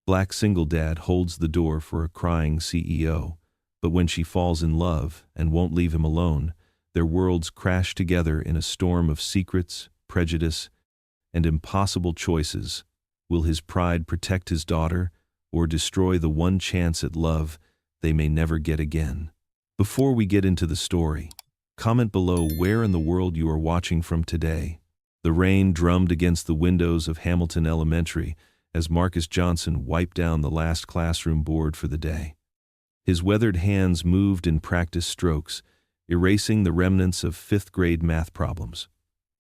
Black single dad holds the door for a crying CEO, but when she falls in love and won't leave him alone, their worlds crash together in a storm of secrets, prejudice, and impossible choices. Will his pride protect his daughter, or destroy the one chance at love they may never get again? Before we get into the story, comment below where in the world you are watching from today. The rain drummed against the windows of Hamilton Elementary as Marcus Johnson wiped down the last classroom board for the day. His weathered hands moved in practice strokes, erasing the remnants of fifth-grade math problems.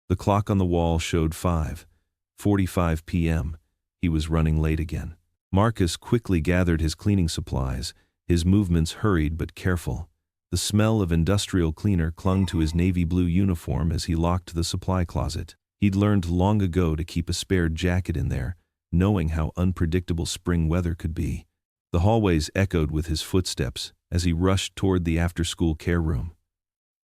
The clock on the wall showed 5:45 p.m. He was running late again. Marcus quickly gathered his cleaning supplies, his movements hurried but careful. The smell of industrial cleaner clung to his navy blue uniform as he locked the supply closet. He'd learned long ago to keep a spare jacket in there, knowing how unpredictable spring weather could be. The hallways echoed with his footsteps as he rushed toward the after-school care room.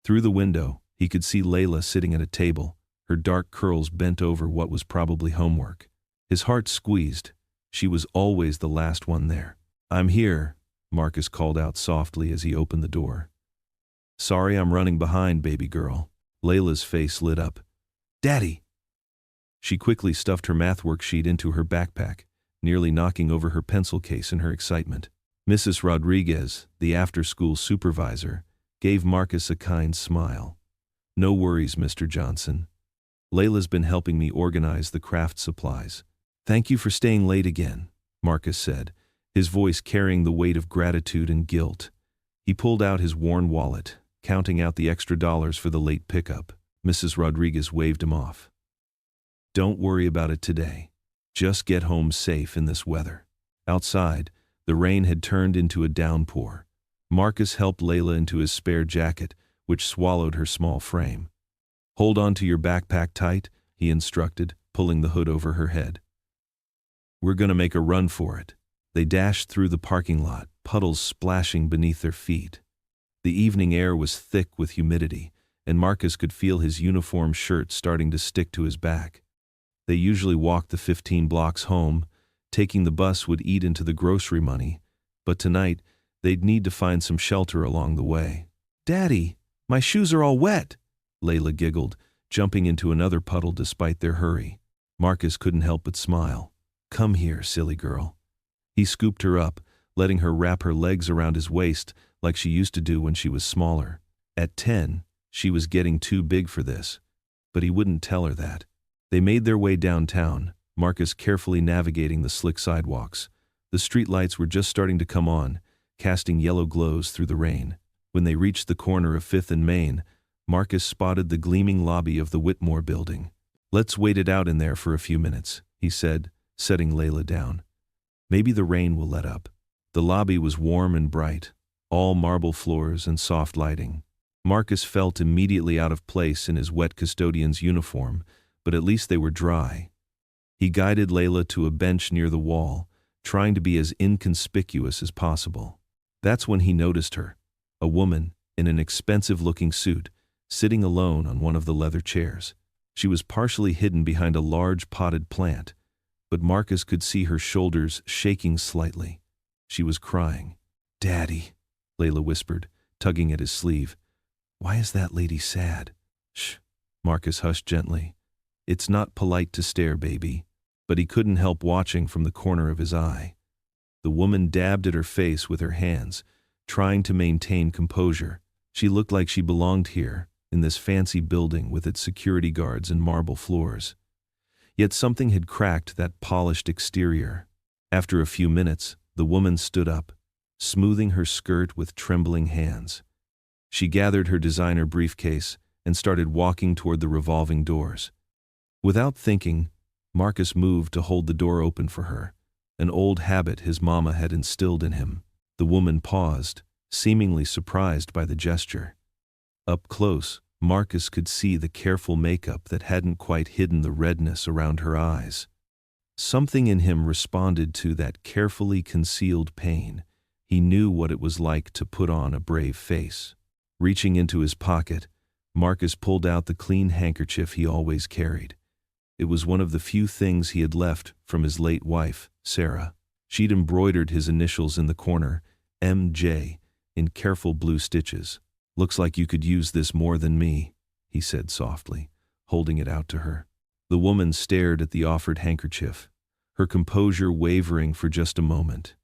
Through the window, he could see Layla sitting at a table, her dark curls bent over what was probably homework. His heart squeezed. She was always the last one there. "I'm here," Marcus called out softly as he opened the door. "Sorry I'm running behind, baby girl." Layla's face lit up. "Daddy!" She quickly stuffed her math worksheet into her backpack, nearly knocking over her pencil case in her excitement. Mrs. Rodriguez, the after-school supervisor, gave Marcus a kind smile. "No worries, Mr. Johnson. Layla's been helping me organize the craft supplies." "Thank you for staying late again," Marcus said, his voice carrying the weight of gratitude and guilt. He pulled out his worn wallet, counting out the extra dollars for the late pickup. Mrs. Rodriguez waved him off. "Don't worry about it today. Just get home safe in this weather." Outside, the rain had turned into a downpour. Marcus helped Layla into his spare jacket, which swallowed her small frame. "Hold on to your backpack tight," he instructed, pulling the hood over her head. "We're going to make a run for it." They dashed through the parking lot, puddles splashing beneath their feet. The evening air was thick with humidity, and Marcus could feel his uniform shirt starting to stick to his back. They usually walked the 15 blocks home. Taking the bus would eat into the grocery money, but tonight they'd need to find some shelter along the way. "Daddy, my shoes are all wet," Layla giggled, jumping into another puddle despite their hurry. Marcus couldn't help but smile. "Come here, silly girl." He scooped her up, letting her wrap her legs around his waist like she used to do when she was smaller. At 10, she was getting too big for this, but he wouldn't tell her that. They made their way downtown, Marcus carefully navigating the slick sidewalks. The streetlights were just starting to come on, casting yellow glows through the rain. When they reached the corner of 5th and Main, Marcus spotted the gleaming lobby of the Whitmore building. "Let's wait it out in there for a few minutes," he said, setting Layla down. "Maybe the rain will let up." The lobby was warm and bright, all marble floors and soft lighting. Marcus felt immediately out of place in his wet custodian's uniform, but at least they were dry. He guided Layla to a bench near the wall, trying to be as inconspicuous as possible. That's when he noticed her, a woman in an expensive-looking suit, sitting alone on one of the leather chairs. She was partially hidden behind a large potted plant, but Marcus could see her shoulders shaking slightly. She was crying. "Daddy," Layla whispered, tugging at his sleeve. "Why is that lady sad?" "Shh," Marcus hushed gently. "It's not polite to stare, baby." But he couldn't help watching from the corner of his eye. The woman dabbed at her face with her hands, trying to maintain composure. She looked like she belonged here, in this fancy building with its security guards and marble floors. Yet something had cracked that polished exterior. After a few minutes, the woman stood up, smoothing her skirt with trembling hands. She gathered her designer briefcase and started walking toward the revolving doors. Without thinking, Marcus moved to hold the door open for her, an old habit his mama had instilled in him. The woman paused, seemingly surprised by the gesture. Up close, Marcus could see the careful makeup that hadn't quite hidden the redness around her eyes. Something in him responded to that carefully concealed pain. He knew what it was like to put on a brave face. Reaching into his pocket, Marcus pulled out the clean handkerchief he always carried. It was one of the few things he had left from his late wife, Sarah. She'd embroidered his initials in the corner, MJ, in careful blue stitches. "Looks like you could use this more than me," he said softly, holding it out to her. The woman stared at the offered handkerchief, her composure wavering for just a moment.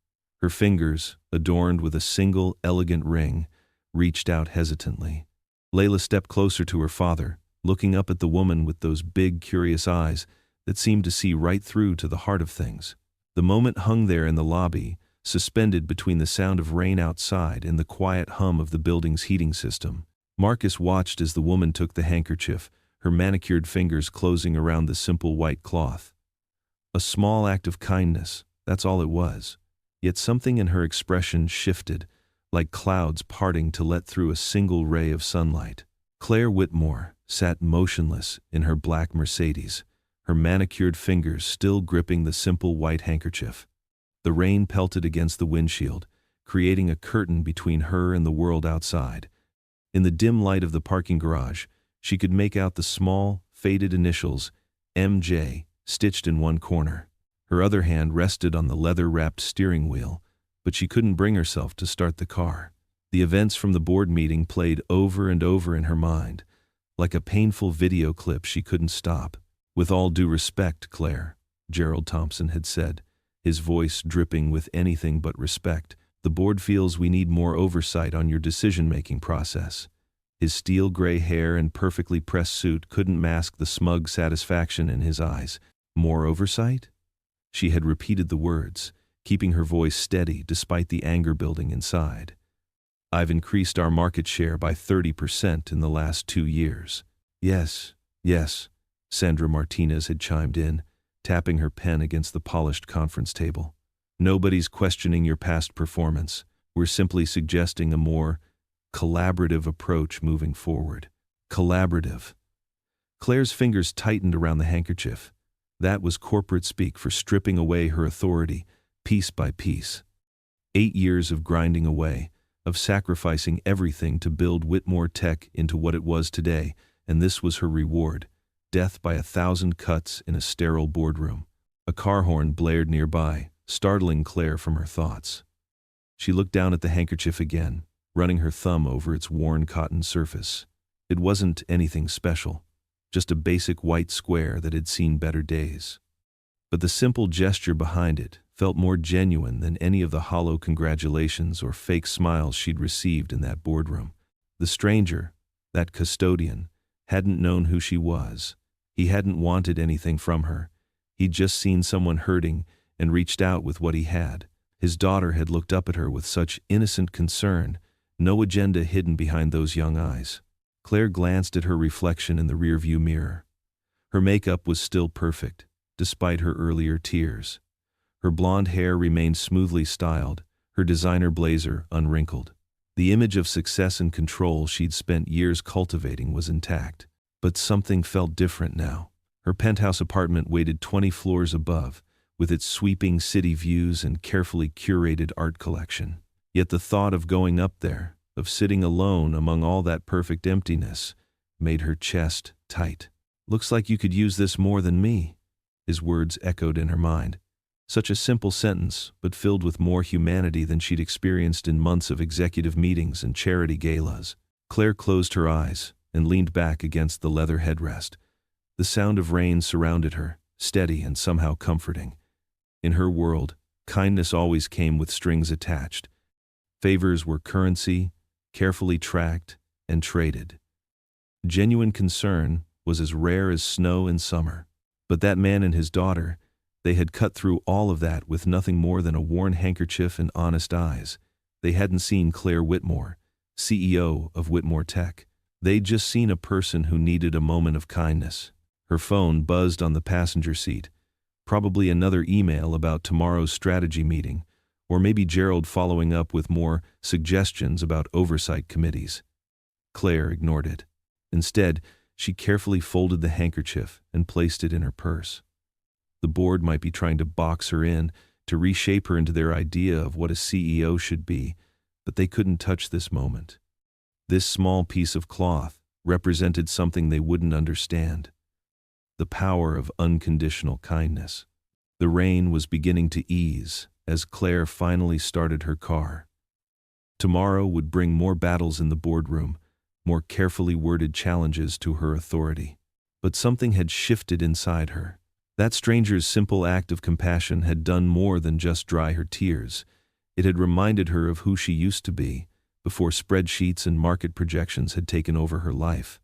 Her fingers, adorned with a single elegant ring, reached out hesitantly. Layla stepped closer to her father, looking up at the woman with those big, curious eyes that seemed to see right through to the heart of things. The moment hung there in the lobby, suspended between the sound of rain outside and the quiet hum of the building's heating system. Marcus watched as the woman took the handkerchief, her manicured fingers closing around the simple white cloth. A small act of kindness, that's all it was. Yet something in her expression shifted, like clouds parting to let through a single ray of sunlight. Claire Whitmore sat motionless in her black Mercedes, her manicured fingers still gripping the simple white handkerchief. The rain pelted against the windshield, creating a curtain between her and the world outside. In the dim light of the parking garage, she could make out the small, faded initials, MJ, stitched in one corner. Her other hand rested on the leather-wrapped steering wheel, but she couldn't bring herself to start the car. The events from the board meeting played over and over in her mind, like a painful video clip she couldn't stop. "With all due respect, Claire," Gerald Thompson had said, his voice dripping with anything but respect, "the board feels we need more oversight on your decision-making process." His steel-gray hair and perfectly pressed suit couldn't mask the smug satisfaction in his eyes. More oversight? She had repeated the words, keeping her voice steady despite the anger building inside. "I've increased our market share by 30% in the last 2 years. Yes, yes," Sandra Martinez had chimed in, tapping her pen against the polished conference table. "Nobody's questioning your past performance. We're simply suggesting a more collaborative approach moving forward." Collaborative. Claire's fingers tightened around the handkerchief. That was corporate speak for stripping away her authority, piece by piece. 8 years of grinding away, of sacrificing everything to build Whitmore Tech into what it was today, and this was her reward: death by 1,000 cuts in a sterile boardroom. A car horn blared nearby, startling Claire from her thoughts. She looked down at the handkerchief again, running her thumb over its worn cotton surface. It wasn't anything special, just a basic white square that had seen better days. But the simple gesture behind it felt more genuine than any of the hollow congratulations or fake smiles she'd received in that boardroom. The stranger, that custodian, hadn't known who she was. He hadn't wanted anything from her. He'd just seen someone hurting and reached out with what he had. His daughter had looked up at her with such innocent concern, no agenda hidden behind those young eyes. Claire glanced at her reflection in the rearview mirror. Her makeup was still perfect, despite her earlier tears. Her blonde hair remained smoothly styled, her designer blazer unwrinkled. The image of success and control she'd spent years cultivating was intact. But something felt different now. Her penthouse apartment waited 20 floors above, with its sweeping city views and carefully curated art collection. Yet the thought of going up there, of sitting alone among all that perfect emptiness, made her chest tight. "Looks like you could use this more than me," his words echoed in her mind. Such a simple sentence, but filled with more humanity than she'd experienced in months of executive meetings and charity galas. Claire closed her eyes and leaned back against the leather headrest. The sound of rain surrounded her, steady and somehow comforting. In her world, kindness always came with strings attached. Favors were currency, carefully tracked and traded. Genuine concern was as rare as snow in summer. But that man and his daughter, they had cut through all of that with nothing more than a worn handkerchief and honest eyes. They hadn't seen Claire Whitmore, CEO of Whitmore Tech. They'd just seen a person who needed a moment of kindness. Her phone buzzed on the passenger seat. Probably another email about tomorrow's strategy meeting, or maybe Gerald following up with more suggestions about oversight committees. Claire ignored it. Instead, she carefully folded the handkerchief and placed it in her purse. The board might be trying to box her in, to reshape her into their idea of what a CEO should be, but they couldn't touch this moment. This small piece of cloth represented something they wouldn't understand: the power of unconditional kindness. The rain was beginning to ease, as Claire finally started her car. Tomorrow would bring more battles in the boardroom, more carefully worded challenges to her authority. But something had shifted inside her. That stranger's simple act of compassion had done more than just dry her tears. It had reminded her of who she used to be, before spreadsheets and market projections had taken over her life.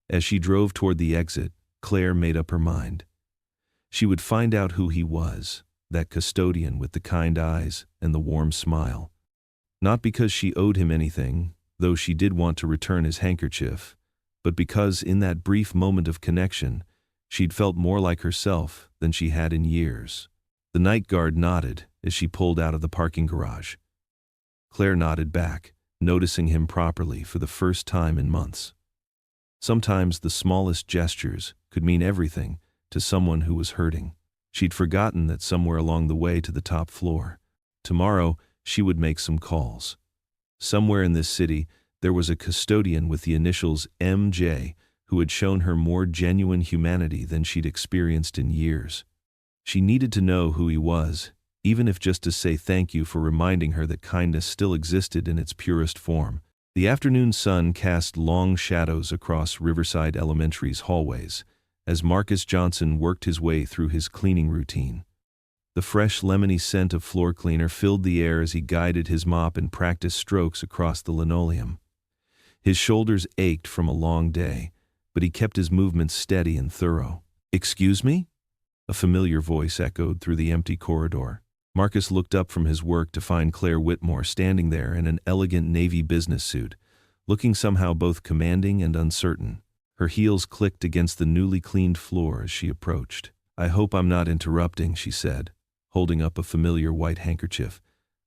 As she drove toward the exit, Claire made up her mind. She would find out who he was, that custodian with the kind eyes and the warm smile. Not because she owed him anything, though she did want to return his handkerchief, but because in that brief moment of connection, she'd felt more like herself than she had in years. The night guard nodded as she pulled out of the parking garage. Claire nodded back, noticing him properly for the first time in months. Sometimes the smallest gestures could mean everything to someone who was hurting. She'd forgotten that somewhere along the way to the top floor. Tomorrow, she would make some calls. Somewhere in this city, there was a custodian with the initials MJ who had shown her more genuine humanity than she'd experienced in years. She needed to know who he was, even if just to say thank you for reminding her that kindness still existed in its purest form. The afternoon sun cast long shadows across Riverside Elementary's hallways as Marcus Johnson worked his way through his cleaning routine. The fresh lemony scent of floor cleaner filled the air as he guided his mop in practice strokes across the linoleum. His shoulders ached from a long day, but he kept his movements steady and thorough. "Excuse me?" A familiar voice echoed through the empty corridor. Marcus looked up from his work to find Claire Whitmore standing there in an elegant navy business suit, looking somehow both commanding and uncertain. Her heels clicked against the newly cleaned floor as she approached. "I hope I'm not interrupting," she said, holding up a familiar white handkerchief.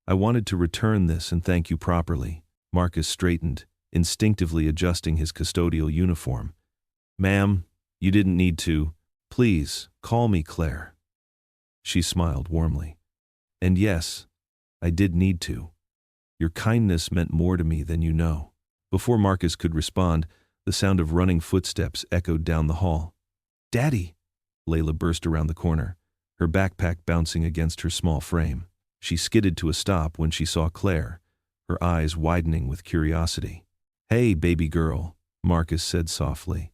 "I wanted to return this and thank you properly." Marcus straightened, instinctively adjusting his custodial uniform. "Ma'am, you didn't need to. Please, call me Claire." She smiled warmly. "And yes, I did need to. Your kindness meant more to me than you know." Before Marcus could respond, the sound of running footsteps echoed down the hall. "Daddy!" Layla burst around the corner, her backpack bouncing against her small frame. She skidded to a stop when she saw Claire, her eyes widening with curiosity. "Hey, baby girl," Marcus said softly.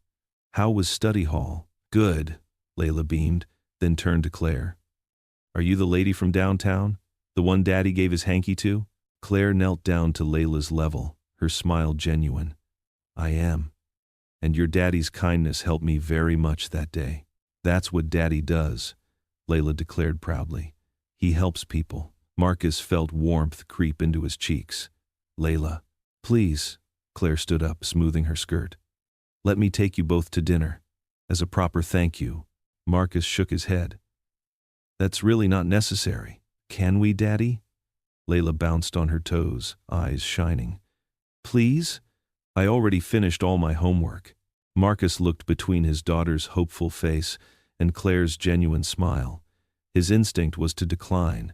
"How was study hall?" "Good," Layla beamed, then turned to Claire. "Are you the lady from downtown? The one Daddy gave his hanky to?" Claire knelt down to Layla's level, her smile genuine. "I am. And your daddy's kindness helped me very much that day." "That's what Daddy does," Layla declared proudly. "He helps people." Marcus felt warmth creep into his cheeks. "Layla, please," Claire stood up, smoothing her skirt. "Let me take you both to dinner. As a proper thank you." Marcus shook his head. "That's really not necessary." "Can we, Daddy?" Layla bounced on her toes, eyes shining. "Please? I already finished all my homework." Marcus looked between his daughter's hopeful face and Claire's genuine smile. His instinct was to decline.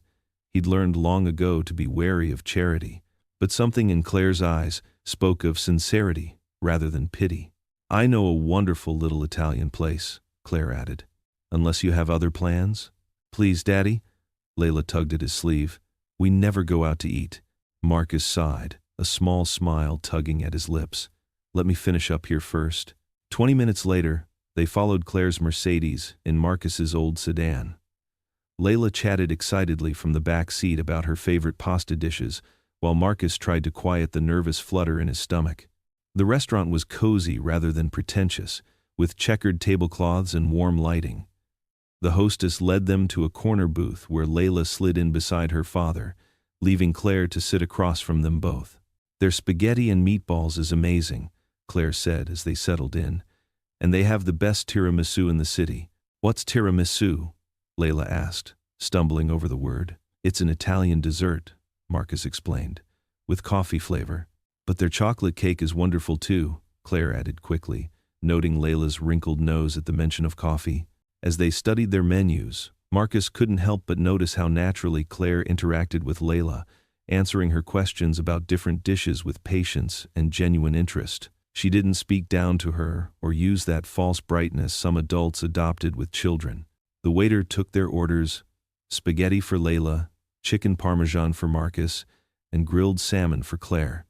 He'd learned long ago to be wary of charity, but something in Claire's eyes spoke of sincerity rather than pity. "I know a wonderful little Italian place," Claire added. "Unless you have other plans?" "Please, Daddy?" Layla tugged at his sleeve. "We never go out to eat." Marcus sighed, a small smile tugging at his lips. "Let me finish up here first." 20 minutes later, they followed Claire's Mercedes in Marcus's old sedan. Layla chatted excitedly from the back seat about her favorite pasta dishes, while Marcus tried to quiet the nervous flutter in his stomach. The restaurant was cozy rather than pretentious, with checkered tablecloths and warm lighting. The hostess led them to a corner booth where Layla slid in beside her father, leaving Claire to sit across from them both. "Their spaghetti and meatballs is amazing," Claire said as they settled in. "And they have the best tiramisu in the city." "What's tiramisu?" Layla asked, stumbling over the word. "It's an Italian dessert," Marcus explained, "with coffee flavor. But their chocolate cake is wonderful too," Claire added quickly, noting Layla's wrinkled nose at the mention of coffee. As they studied their menus, Marcus couldn't help but notice how naturally Claire interacted with Layla, answering her questions about different dishes with patience and genuine interest. She didn't speak down to her or use that false brightness some adults adopted with children. The waiter took their orders: spaghetti for Layla, chicken parmesan for Marcus, and grilled salmon for Claire.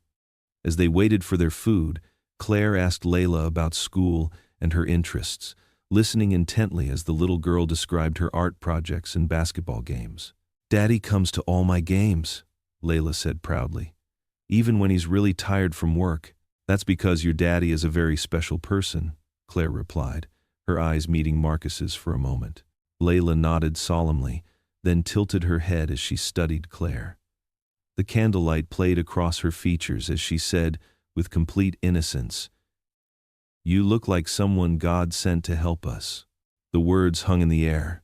As they waited for their food, Claire asked Layla about school and her interests, listening intently as the little girl described her art projects and basketball games. "Daddy comes to all my games," Layla said proudly. "Even when he's really tired from work." "That's because your daddy is a very special person," Claire replied, her eyes meeting Marcus's for a moment. Layla nodded solemnly, then tilted her head as she studied Claire. The candlelight played across her features as she said, with complete innocence, "You look like someone God sent to help us." The words hung in the air.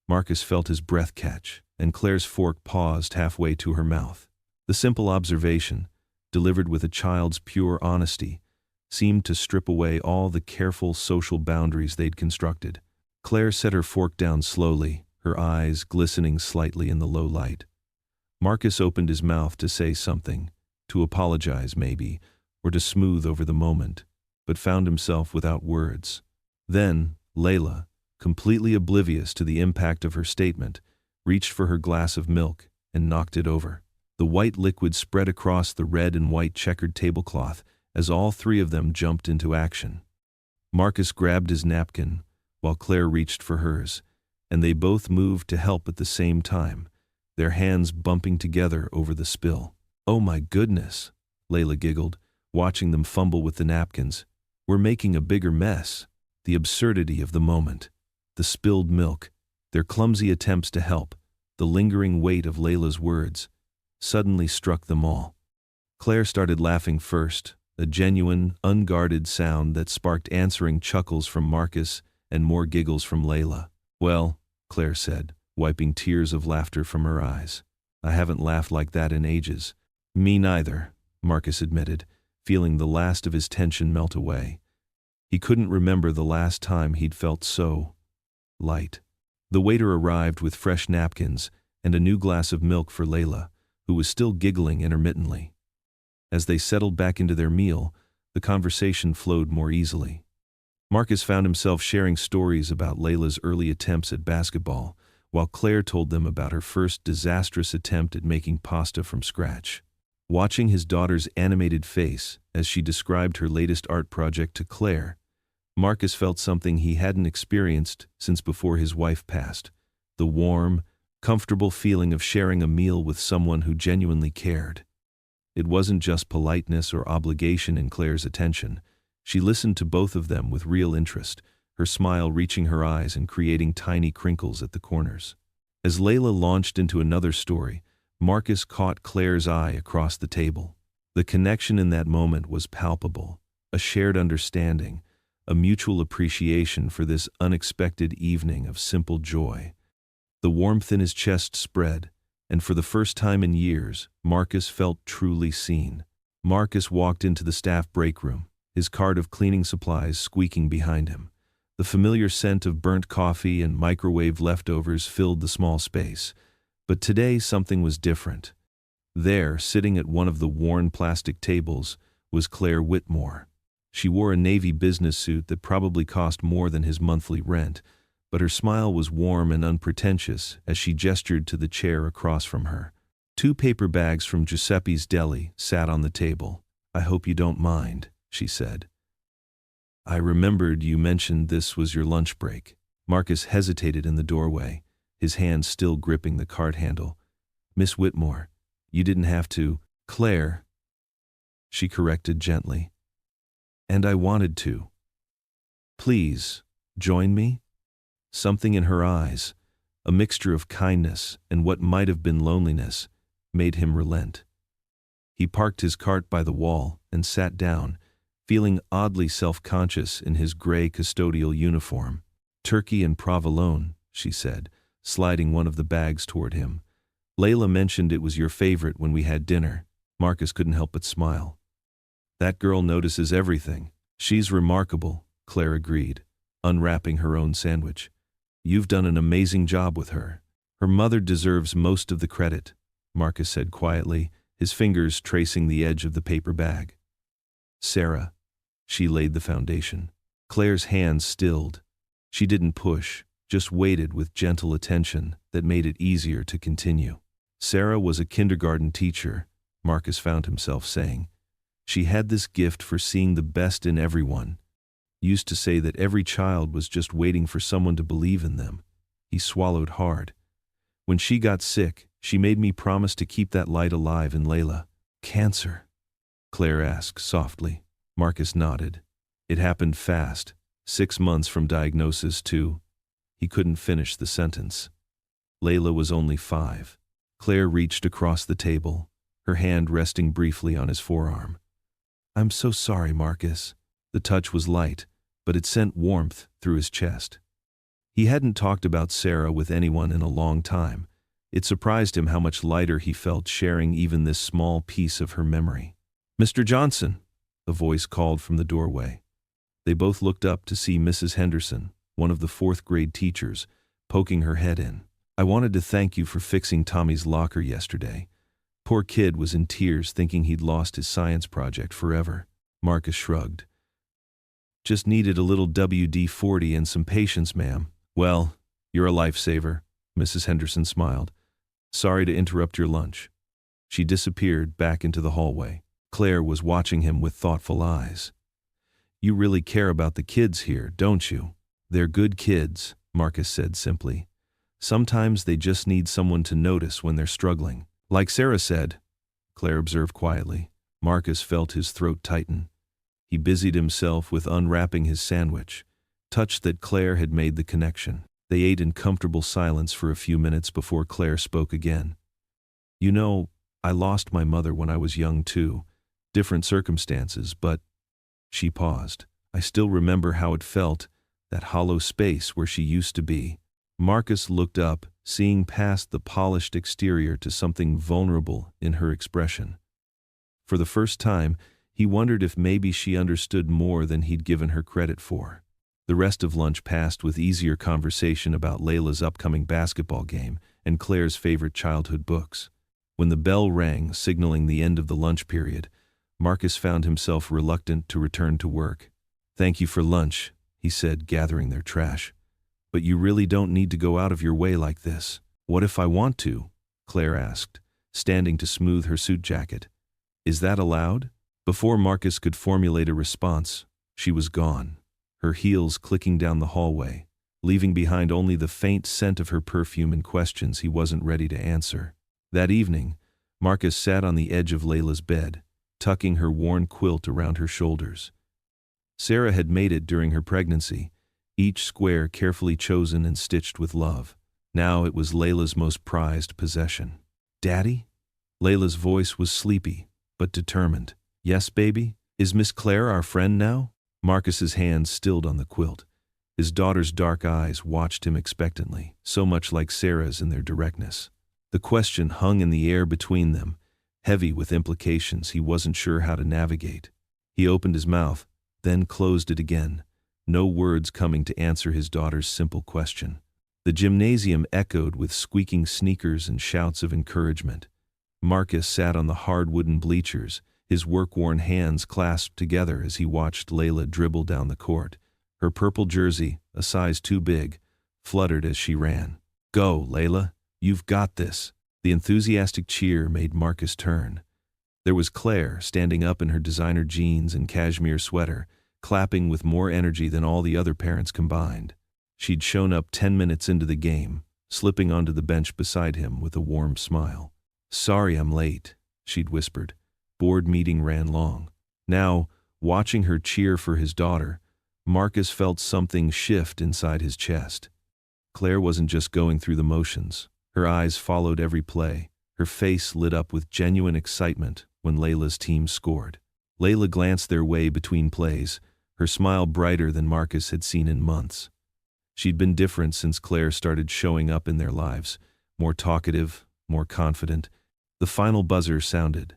Marcus felt his breath catch, and Claire's fork paused halfway to her mouth. The simple observation, delivered with a child's pure honesty, seemed to strip away all the careful social boundaries they'd constructed. Claire set her fork down slowly, her eyes glistening slightly in the low light. Marcus opened his mouth to say something, to apologize maybe, or to smooth over the moment, but found himself without words. Then, Layla, completely oblivious to the impact of her statement, reached for her glass of milk and knocked it over. The white liquid spread across the red and white checkered tablecloth as all three of them jumped into action. Marcus grabbed his napkin, while Claire reached for hers, and they both moved to help at the same time, their hands bumping together over the spill. "Oh my goodness," Layla giggled, watching them fumble with the napkins. "We're making a bigger mess." The absurdity of the moment, the spilled milk, their clumsy attempts to help, the lingering weight of Layla's words, suddenly struck them all. Claire started laughing first, a genuine, unguarded sound that sparked answering chuckles from Marcus and more giggles from Layla. "Well," Claire said, wiping tears of laughter from her eyes, "I haven't laughed like that in ages." "Me neither," Marcus admitted, feeling the last of his tension melt away. He couldn't remember the last time he'd felt so light. The waiter arrived with fresh napkins and a new glass of milk for Layla, who was still giggling intermittently. As they settled back into their meal, the conversation flowed more easily. Marcus found himself sharing stories about Layla's early attempts at basketball, while Claire told them about her first disastrous attempt at making pasta from scratch. Watching his daughter's animated face as she described her latest art project to Claire, Marcus felt something he hadn't experienced since before his wife passed: the warm, comfortable feeling of sharing a meal with someone who genuinely cared. It wasn't just politeness or obligation in Claire's attention. She listened to both of them with real interest, her smile reaching her eyes and creating tiny crinkles at the corners. As Layla launched into another story, Marcus caught Claire's eye across the table. The connection in that moment was palpable, a shared understanding, a mutual appreciation for this unexpected evening of simple joy. The warmth in his chest spread, and for the first time in years, Marcus felt truly seen. Marcus walked into the staff break room, his cart of cleaning supplies squeaking behind him. The familiar scent of burnt coffee and microwave leftovers filled the small space. But today something was different. There, sitting at one of the worn plastic tables, was Claire Whitmore. She wore a navy business suit that probably cost more than his monthly rent, but her smile was warm and unpretentious as she gestured to the chair across from her. 2 paper bags from Giuseppe's Deli sat on the table. "I hope you don't mind," she said. "I remembered you mentioned this was your lunch break." Marcus hesitated in the doorway, his hand still gripping the cart handle. "Miss Whitmore, you didn't have to." "Claire," she corrected gently. "And I wanted to. Please, join me?" Something in her eyes, a mixture of kindness and what might have been loneliness, made him relent. He parked his cart by the wall and sat down, feeling oddly self-conscious in his gray custodial uniform. "Turkey and provolone," she said, sliding one of the bags toward him. "Layla mentioned it was your favorite when we had dinner." Marcus couldn't help but smile. "That girl notices everything." "She's remarkable," Claire agreed, unwrapping her own sandwich. "You've done an amazing job with her." "Her mother deserves most of the credit," Marcus said quietly, his fingers tracing the edge of the paper bag. "Sarah." She laid the foundation. Claire's hands stilled. She didn't push, just waited with gentle attention that made it easier to continue. Sarah was a kindergarten teacher, Marcus found himself saying. She had this gift for seeing the best in everyone. Used to say that every child was just waiting for someone to believe in them. He swallowed hard. When she got sick, she made me promise to keep that light alive in Layla. Cancer? Claire asked softly. Marcus nodded. It happened fast, 6 months from diagnosis to... He couldn't finish the sentence. Layla was only 5. Claire reached across the table, her hand resting briefly on his forearm. I'm so sorry, Marcus. The touch was light, but it sent warmth through his chest. He hadn't talked about Sarah with anyone in a long time. It surprised him how much lighter he felt sharing even this small piece of her memory. Mr. Johnson, a voice called from the doorway. They both looked up to see Mrs. Henderson, one of the 4th grade teachers, poking her head in. I wanted to thank you for fixing Tommy's locker yesterday. Poor kid was in tears thinking he'd lost his science project forever. Marcus shrugged. Just needed a little WD-40 and some patience, ma'am. Well, you're a lifesaver, Mrs. Henderson smiled. Sorry to interrupt your lunch. She disappeared back into the hallway. Claire was watching him with thoughtful eyes. You really care about the kids here, don't you? They're good kids, Marcus said simply. Sometimes they just need someone to notice when they're struggling. Like Sarah said, Claire observed quietly. Marcus felt his throat tighten. He busied himself with unwrapping his sandwich, touched that Claire had made the connection. They ate in comfortable silence for a few minutes before Claire spoke again. You know, I lost my mother when I was young too. Different circumstances, but... She paused. I still remember how it felt, that hollow space where she used to be. Marcus looked up, seeing past the polished exterior to something vulnerable in her expression. For the first time, he wondered if maybe she understood more than he'd given her credit for. The rest of lunch passed with easier conversation about Layla's upcoming basketball game and Claire's favorite childhood books. When the bell rang, signaling the end of the lunch period, Marcus found himself reluctant to return to work. Thank you for lunch, he said, gathering their trash. But you really don't need to go out of your way like this. What if I want to? Claire asked, standing to smooth her suit jacket. Is that allowed? Before Marcus could formulate a response, she was gone, her heels clicking down the hallway, leaving behind only the faint scent of her perfume and questions he wasn't ready to answer. That evening, Marcus sat on the edge of Layla's bed, tucking her worn quilt around her shoulders. Sarah had made it during her pregnancy, each square carefully chosen and stitched with love. Now it was Layla's most prized possession. Daddy? Layla's voice was sleepy, but determined. Yes, baby? Is Miss Claire our friend now? Marcus's hands stilled on the quilt. His daughter's dark eyes watched him expectantly, so much like Sarah's in their directness. The question hung in the air between them, heavy with implications he wasn't sure how to navigate. He opened his mouth, then closed it again, no words coming to answer his daughter's simple question. The gymnasium echoed with squeaking sneakers and shouts of encouragement. Marcus sat on the hard wooden bleachers, his work-worn hands clasped together as he watched Layla dribble down the court. Her purple jersey, a size too big, fluttered as she ran. Go, Layla, you've got this. The enthusiastic cheer made Marcus turn. There was Claire, standing up in her designer jeans and cashmere sweater, clapping with more energy than all the other parents combined. She'd shown up 10 minutes into the game, slipping onto the bench beside him with a warm smile. Sorry I'm late, she'd whispered. Board meeting ran long. Now, watching her cheer for his daughter, Marcus felt something shift inside his chest. Claire wasn't just going through the motions. Her eyes followed every play, her face lit up with genuine excitement when Layla's team scored. Layla glanced their way between plays, her smile brighter than Marcus had seen in months. She'd been different since Claire started showing up in their lives, more talkative, more confident. The final buzzer sounded.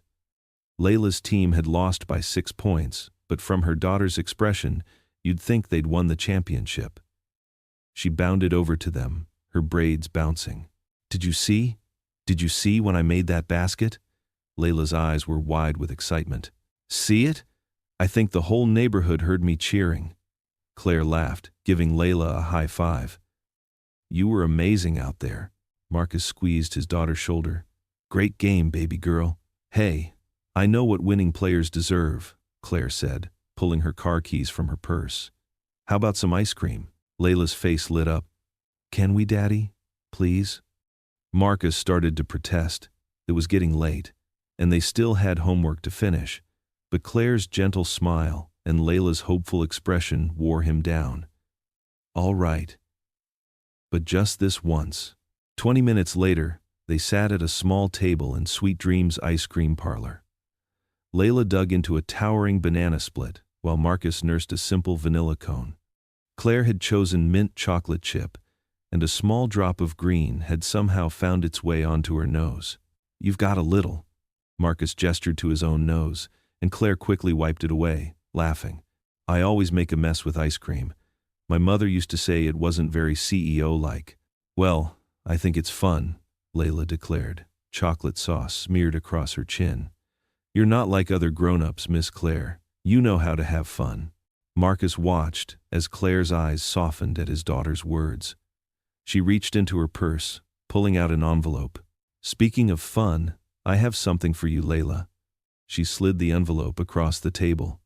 Layla's team had lost by 6 points, but from her daughter's expression, you'd think they'd won the championship. She bounded over to them, her braids bouncing. Did you see? Did you see when I made that basket? Layla's eyes were wide with excitement. See it? I think the whole neighborhood heard me cheering. Claire laughed, giving Layla a high five. You were amazing out there. Marcus squeezed his daughter's shoulder. Great game, baby girl. Hey, I know what winning players deserve, Claire said, pulling her car keys from her purse. How about some ice cream? Layla's face lit up. Can we, Daddy? Please? Marcus started to protest. It was getting late, and they still had homework to finish, but Claire's gentle smile and Layla's hopeful expression wore him down. All right. But just this once. 20 minutes later, they sat at a small table in Sweet Dreams ice cream parlor. Layla dug into a towering banana split, while Marcus nursed a simple vanilla cone. Claire had chosen mint chocolate chip, and a small drop of green had somehow found its way onto her nose. You've got a little. Marcus gestured to his own nose, and Claire quickly wiped it away, laughing. I always make a mess with ice cream. My mother used to say it wasn't very CEO-like. Well, I think it's fun, Layla declared, chocolate sauce smeared across her chin. You're not like other grown-ups, Miss Claire. You know how to have fun. Marcus watched as Claire's eyes softened at his daughter's words. She reached into her purse, pulling out an envelope. Speaking of fun, I have something for you, Layla. She slid the envelope across the table.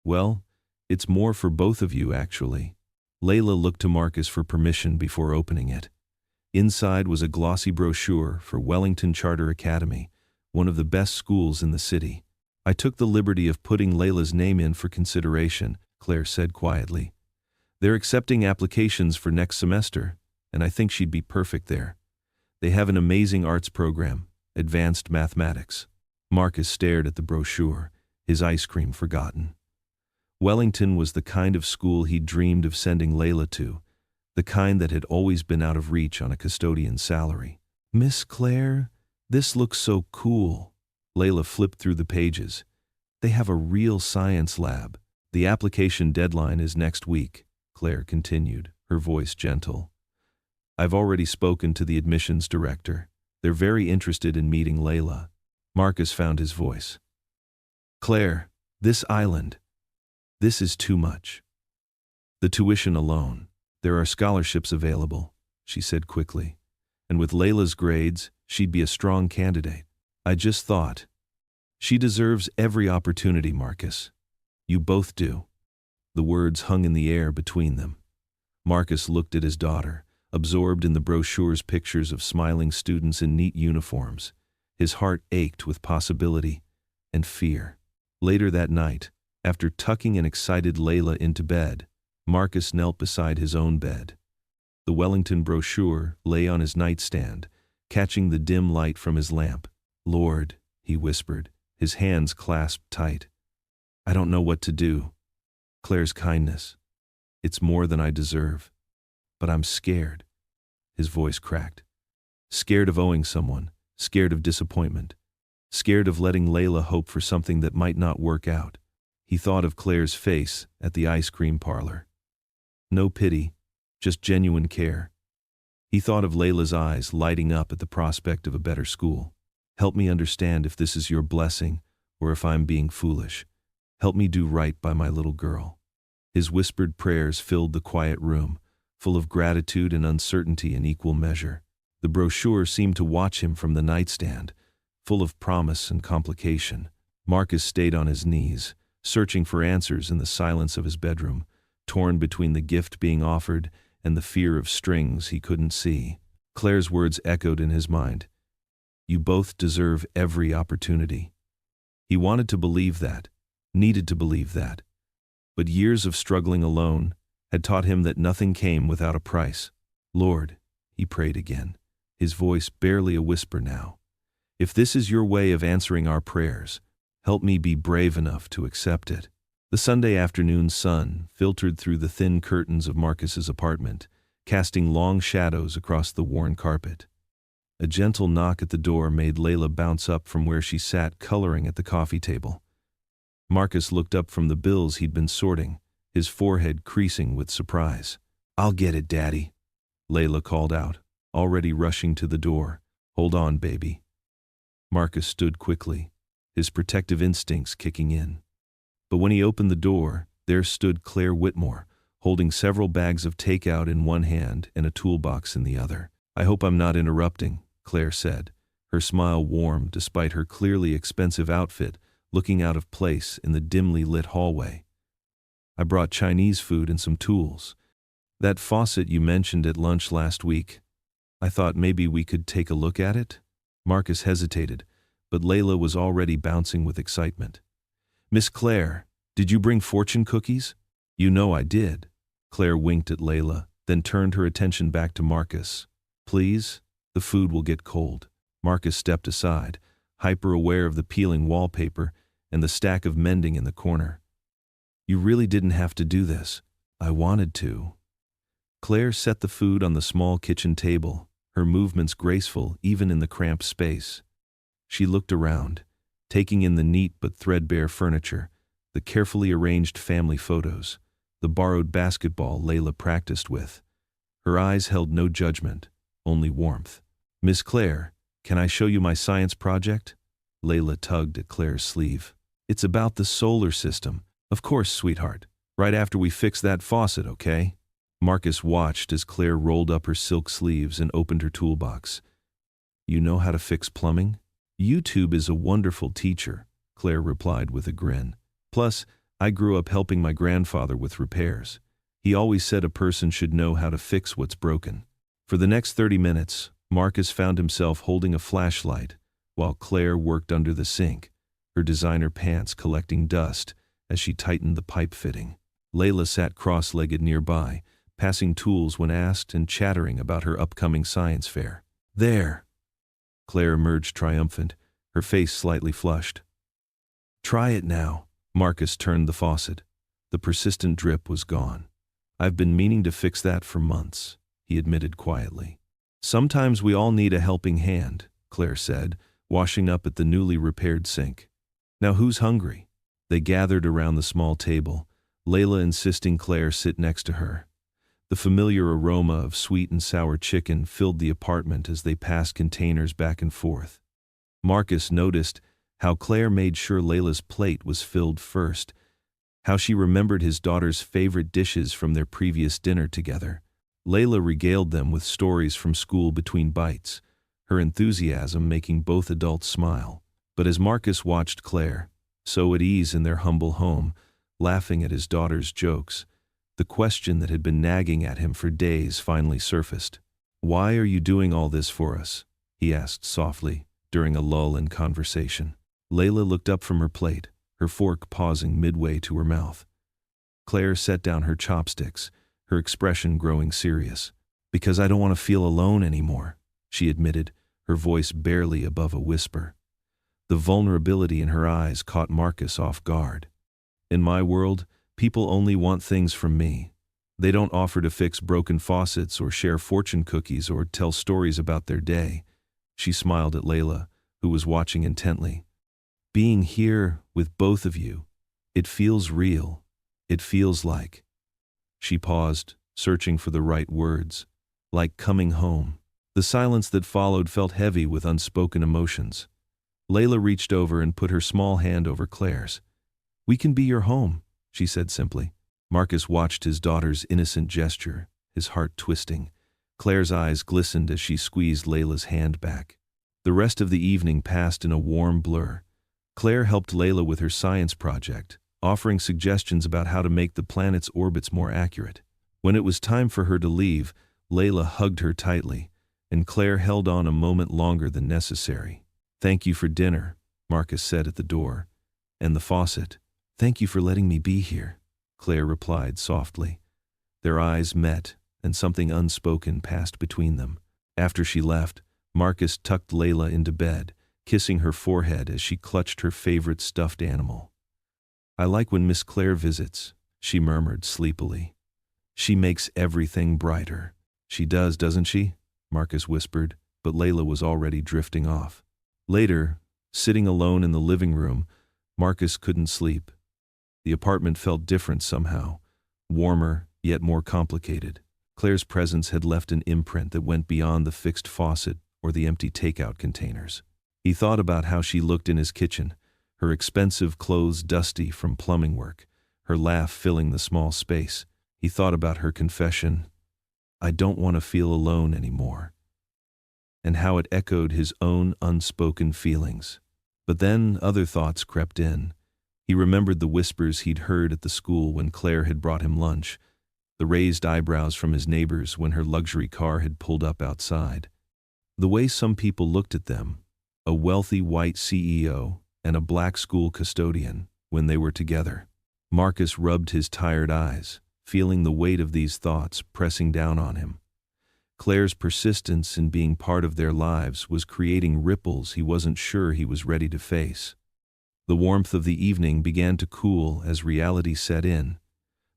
Well, it's more for both of you, actually. Layla looked to Marcus for permission before opening it. Inside was a glossy brochure for Wellington Charter Academy, one of the best schools in the city. I took the liberty of putting Layla's name in for consideration, Claire said quietly. They're accepting applications for next semester, and I think she'd be perfect there. They have an amazing arts program, advanced mathematics. Marcus stared at the brochure, his ice cream forgotten. Wellington was the kind of school he'd dreamed of sending Layla to, the kind that had always been out of reach on a custodian's salary. Miss Claire, this looks so cool. Layla flipped through the pages. They have a real science lab. The application deadline is next week, Claire continued, her voice gentle. I've already spoken to the admissions director. They're very interested in meeting Layla. Marcus found his voice. Claire, this island. This is too much. The tuition alone. There are scholarships available, she said quickly. And with Layla's grades, she'd be a strong candidate. I just thought. She deserves every opportunity, Marcus. You both do. The words hung in the air between them. Marcus looked at his daughter, absorbed in the brochure's pictures of smiling students in neat uniforms. His heart ached with possibility and fear. Later that night, after tucking an excited Layla into bed, Marcus knelt beside his own bed. The Wellington brochure lay on his nightstand, catching the dim light from his lamp. Lord, he whispered, his hands clasped tight. I don't know what to do. Claire's kindness. It's more than I deserve. But I'm scared. His voice cracked. Scared of owing someone, scared of disappointment, scared of letting Layla hope for something that might not work out. He thought of Claire's face at the ice cream parlor. No pity, just genuine care. He thought of Layla's eyes lighting up at the prospect of a better school. Help me understand if this is your blessing or if I'm being foolish. Help me do right by my little girl. His whispered prayers filled the quiet room, full of gratitude and uncertainty in equal measure. The brochure seemed to watch him from the nightstand, full of promise and complication. Marcus stayed on his knees, searching for answers in the silence of his bedroom, torn between the gift being offered and the fear of strings he couldn't see. Claire's words echoed in his mind. You both deserve every opportunity. He wanted to believe that, needed to believe that. But years of struggling alone had taught him that nothing came without a price. Lord, he prayed again, his voice barely a whisper now. If this is your way of answering our prayers, help me be brave enough to accept it. The Sunday afternoon sun filtered through the thin curtains of Marcus's apartment, casting long shadows across the worn carpet. A gentle knock at the door made Layla bounce up from where she sat coloring at the coffee table. Marcus looked up from the bills he'd been sorting, his forehead creasing with surprise. I'll get it, Daddy, Layla called out, already rushing to the door. Hold on, baby. Marcus stood quickly, his protective instincts kicking in. But when he opened the door, there stood Claire Whitmore, holding several bags of takeout in one hand and a toolbox in the other. I hope I'm not interrupting, Claire said, Her smile warmed despite her clearly expensive outfit, looking out of place in the dimly lit hallway. I brought Chinese food and some tools. That faucet you mentioned at lunch last week, I thought maybe we could take a look at it? Marcus hesitated, but Layla was already bouncing with excitement. Miss Claire, did you bring fortune cookies? You know I did. Claire winked at Layla, then turned her attention back to Marcus. Please, the food will get cold. Marcus stepped aside, hyper-aware of the peeling wallpaper and the stack of mending in the corner. You really didn't have to do this. I wanted to. Claire set the food on the small kitchen table, her movements graceful even in the cramped space. She looked around, taking in the neat but threadbare furniture, the carefully arranged family photos, the borrowed basketball Layla practiced with. Her eyes held no judgment, only warmth. Miss Claire, can I show you my science project? Layla tugged at Claire's sleeve. It's about the solar system. Of course, sweetheart. Right after we fix that faucet, okay? Marcus watched as Claire rolled up her silk sleeves and opened her toolbox. You know how to fix plumbing? YouTube is a wonderful teacher, Claire replied with a grin. Plus, I grew up helping my grandfather with repairs. He always said a person should know how to fix what's broken. For the next 30 minutes, Marcus found himself holding a flashlight while Claire worked under the sink, her designer pants collecting dust as she tightened the pipe fitting. Layla sat cross-legged nearby, passing tools when asked and chattering about her upcoming science fair. There! Claire emerged triumphant, her face slightly flushed. Try it now. Marcus turned the faucet. The persistent drip was gone. I've been meaning to fix that for months, he admitted quietly. Sometimes we all need a helping hand, Claire said, washing up at the newly repaired sink. Now who's hungry? They gathered around the small table, Layla insisting Claire sit next to her. The familiar aroma of sweet and sour chicken filled the apartment as they passed containers back and forth. Marcus noticed how Claire made sure Layla's plate was filled first, how she remembered his daughter's favorite dishes from their previous dinner together. Layla regaled them with stories from school between bites, her enthusiasm making both adults smile. But as Marcus watched Claire, so at ease in their humble home, laughing at his daughter's jokes, the question that had been nagging at him for days finally surfaced. Why are you doing all this for us? He asked softly, during a lull in conversation. Layla looked up from her plate, her fork pausing midway to her mouth. Claire set down her chopsticks, her expression growing serious. Because I don't want to feel alone anymore, she admitted, her voice barely above a whisper. The vulnerability in her eyes caught Marcus off guard. In my world, people only want things from me. They don't offer to fix broken faucets or share fortune cookies or tell stories about their day. She smiled at Layla, who was watching intently. Being here with both of you, it feels real. It feels like. She paused, searching for the right words. Like coming home. The silence that followed felt heavy with unspoken emotions. Layla reached over and put her small hand over Claire's. We can be your home, she said simply. Marcus watched his daughter's innocent gesture, his heart twisting. Claire's eyes glistened as she squeezed Layla's hand back. The rest of the evening passed in a warm blur. Claire helped Layla with her science project, offering suggestions about how to make the planet's orbits more accurate. When it was time for her to leave, Layla hugged her tightly, and Claire held on a moment longer than necessary. Thank you for dinner, Marcus said at the door. And the faucet. Thank you for letting me be here, Claire replied softly. Their eyes met, and something unspoken passed between them. After she left, Marcus tucked Layla into bed, kissing her forehead as she clutched her favorite stuffed animal. I like when Miss Claire visits, she murmured sleepily. She makes everything brighter. She does, doesn't she? Marcus whispered, but Layla was already drifting off. Later, sitting alone in the living room, Marcus couldn't sleep. The apartment felt different somehow, warmer, yet more complicated. Claire's presence had left an imprint that went beyond the fixed faucet or the empty takeout containers. He thought about how she looked in his kitchen, her expensive clothes dusty from plumbing work, her laugh filling the small space. He thought about her confession, I don't want to feel alone anymore. and how it echoed his own unspoken feelings. But then other thoughts crept in. He remembered the whispers he'd heard at the school when Claire had brought him lunch, the raised eyebrows from his neighbors when her luxury car had pulled up outside. The way some people looked at them, a wealthy white CEO and a black school custodian, when they were together. Marcus rubbed his tired eyes, feeling the weight of these thoughts pressing down on him. Claire's persistence in being part of their lives was creating ripples he wasn't sure he was ready to face. The warmth of the evening began to cool as reality set in.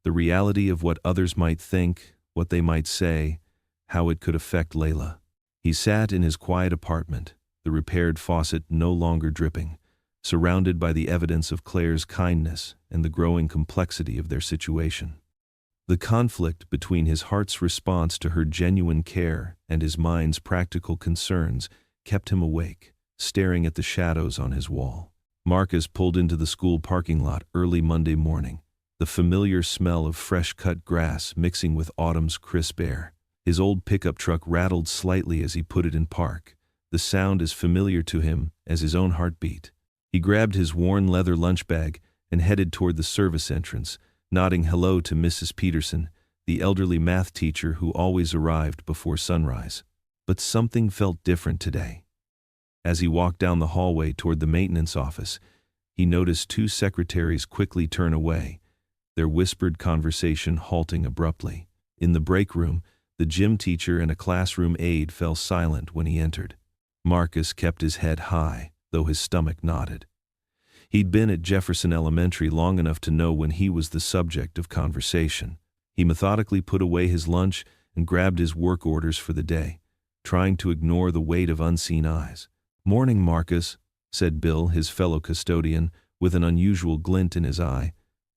The reality of what others might think, what they might say, how it could affect Layla. He sat in his quiet apartment, the repaired faucet no longer dripping, surrounded by the evidence of Claire's kindness and the growing complexity of their situation. The conflict between his heart's response to her genuine care and his mind's practical concerns kept him awake, staring at the shadows on his wall. Marcus pulled into the school parking lot early Monday morning, the familiar smell of fresh-cut grass mixing with autumn's crisp air. His old pickup truck rattled slightly as he put it in park, the sound as familiar to him as his own heartbeat. He grabbed his worn leather lunch bag and headed toward the service entrance, nodding hello to Mrs. Peterson, the elderly math teacher who always arrived before sunrise. But something felt different today. As he walked down the hallway toward the maintenance office, he noticed two secretaries quickly turn away, their whispered conversation halting abruptly. In the break room, the gym teacher and a classroom aide fell silent when he entered. Marcus kept his head high, though his stomach knotted. He'd been at Jefferson Elementary long enough to know when he was the subject of conversation. He methodically put away his lunch and grabbed his work orders for the day, trying to ignore the weight of unseen eyes. "Morning, Marcus," said Bill, his fellow custodian, with an unusual glint in his eye.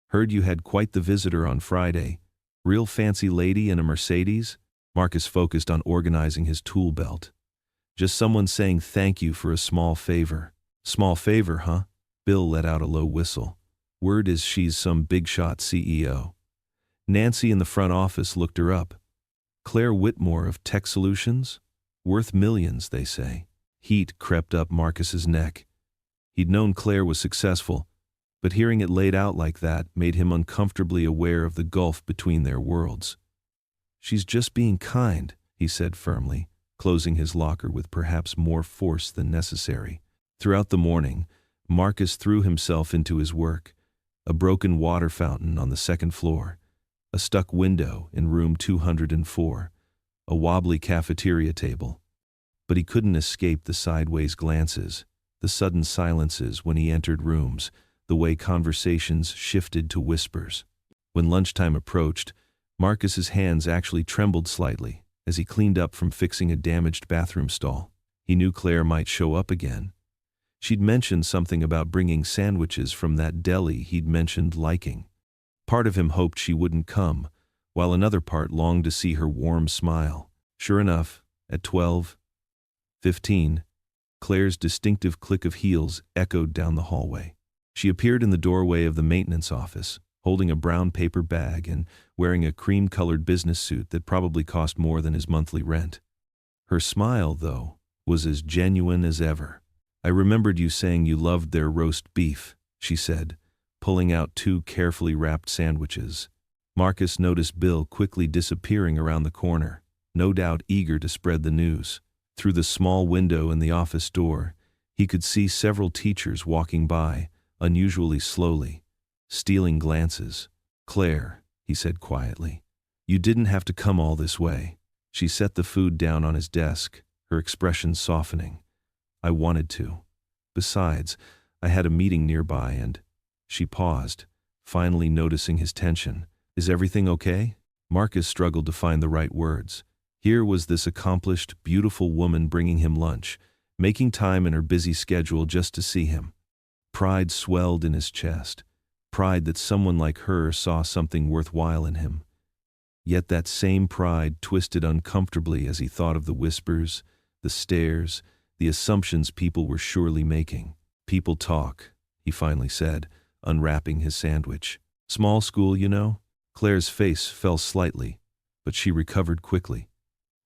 "Heard you had quite the visitor on Friday. Real fancy lady in a Mercedes?" Marcus focused on organizing his tool belt. "Just someone saying thank you for a small favor." "Small favor, huh?" Bill let out a low whistle. "Word is she's some big-shot CEO. Nancy in the front office looked her up. Claire Whitmore of Tech Solutions? Worth millions, they say." Heat crept up Marcus's neck. He'd known Claire was successful, but hearing it laid out like that made him uncomfortably aware of the gulf between their worlds. "She's just being kind," he said firmly, closing his locker with perhaps more force than necessary. Throughout the morning, Marcus threw himself into his work. A broken water fountain on the second floor, a stuck window in room 204, a wobbly cafeteria table. But he couldn't escape the sideways glances, the sudden silences when he entered rooms, the way conversations shifted to whispers. When lunchtime approached, Marcus's hands actually trembled slightly as he cleaned up from fixing a damaged bathroom stall. He knew Claire might show up again. She'd mentioned something about bringing sandwiches from that deli he'd mentioned liking. Part of him hoped she wouldn't come, while another part longed to see her warm smile. Sure enough, at 12:15, Claire's distinctive click of heels echoed down the hallway. She appeared in the doorway of the maintenance office, holding a brown paper bag and wearing a cream-colored business suit that probably cost more than his monthly rent. Her smile, though, was as genuine as ever. "I remembered you saying you loved their roast beef," she said, pulling out two carefully wrapped sandwiches. Marcus noticed Bill quickly disappearing around the corner, no doubt eager to spread the news. Through the small window in the office door, he could see several teachers walking by, unusually slowly, stealing glances. "Claire," he said quietly, "you didn't have to come all this way." She set the food down on his desk, her expression softening. "I wanted to. Besides, I had a meeting nearby and—" She paused, finally noticing his tension. "Is everything okay?" Marcus struggled to find the right words. Here was this accomplished, beautiful woman bringing him lunch, making time in her busy schedule just to see him. Pride swelled in his chest, pride that someone like her saw something worthwhile in him. Yet that same pride twisted uncomfortably as he thought of the whispers, the stares, the assumptions people were surely making. "People talk," he finally said, unwrapping his sandwich. "Small school, you know?" Claire's face fell slightly, but she recovered quickly.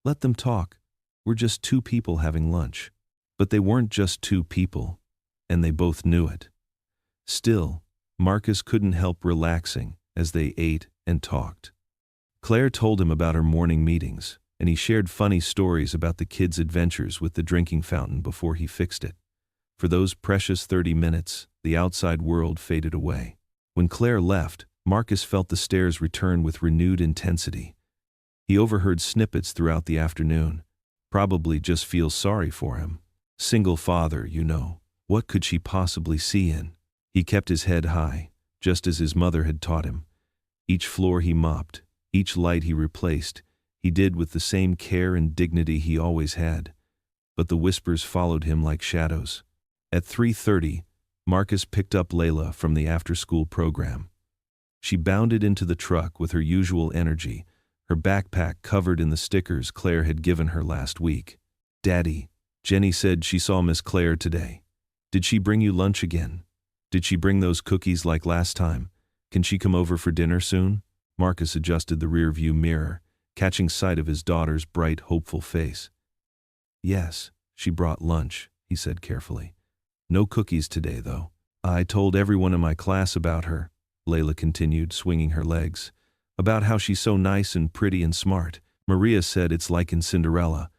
"Let them talk. We're just two people having lunch. But they weren't just two people, and they both knew it. Still, Marcus couldn't help relaxing as they ate and talked. Claire told him about her morning meetings, and he shared funny stories about the kids' adventures with the drinking fountain before he fixed it. For those precious 30 minutes, the outside world faded away. When Claire left, Marcus felt the stares return with renewed intensity. He overheard snippets throughout the afternoon. Probably just feels sorry for him. Single father, you know. What could she possibly see in? He kept his head high, just as his mother had taught him. Each floor he mopped, each light he replaced, he did with the same care and dignity he always had. But the whispers followed him like shadows. At 3:30, Marcus picked up Layla from the after-school program. She bounded into the truck with her usual energy, her backpack covered in the stickers Claire had given her last week. "Daddy, Jenny said she saw Miss Claire today. Did she bring you lunch again? Did she bring those cookies like last time? Can she come over for dinner soon?" Marcus adjusted the rear-view mirror, catching sight of his daughter's bright, hopeful face. "Yes, she brought lunch," he said carefully. "No cookies today, though. I told everyone in my class about her," Layla continued, swinging her legs. "About how she's so nice and pretty and smart. Maria said it's like in Cinderella.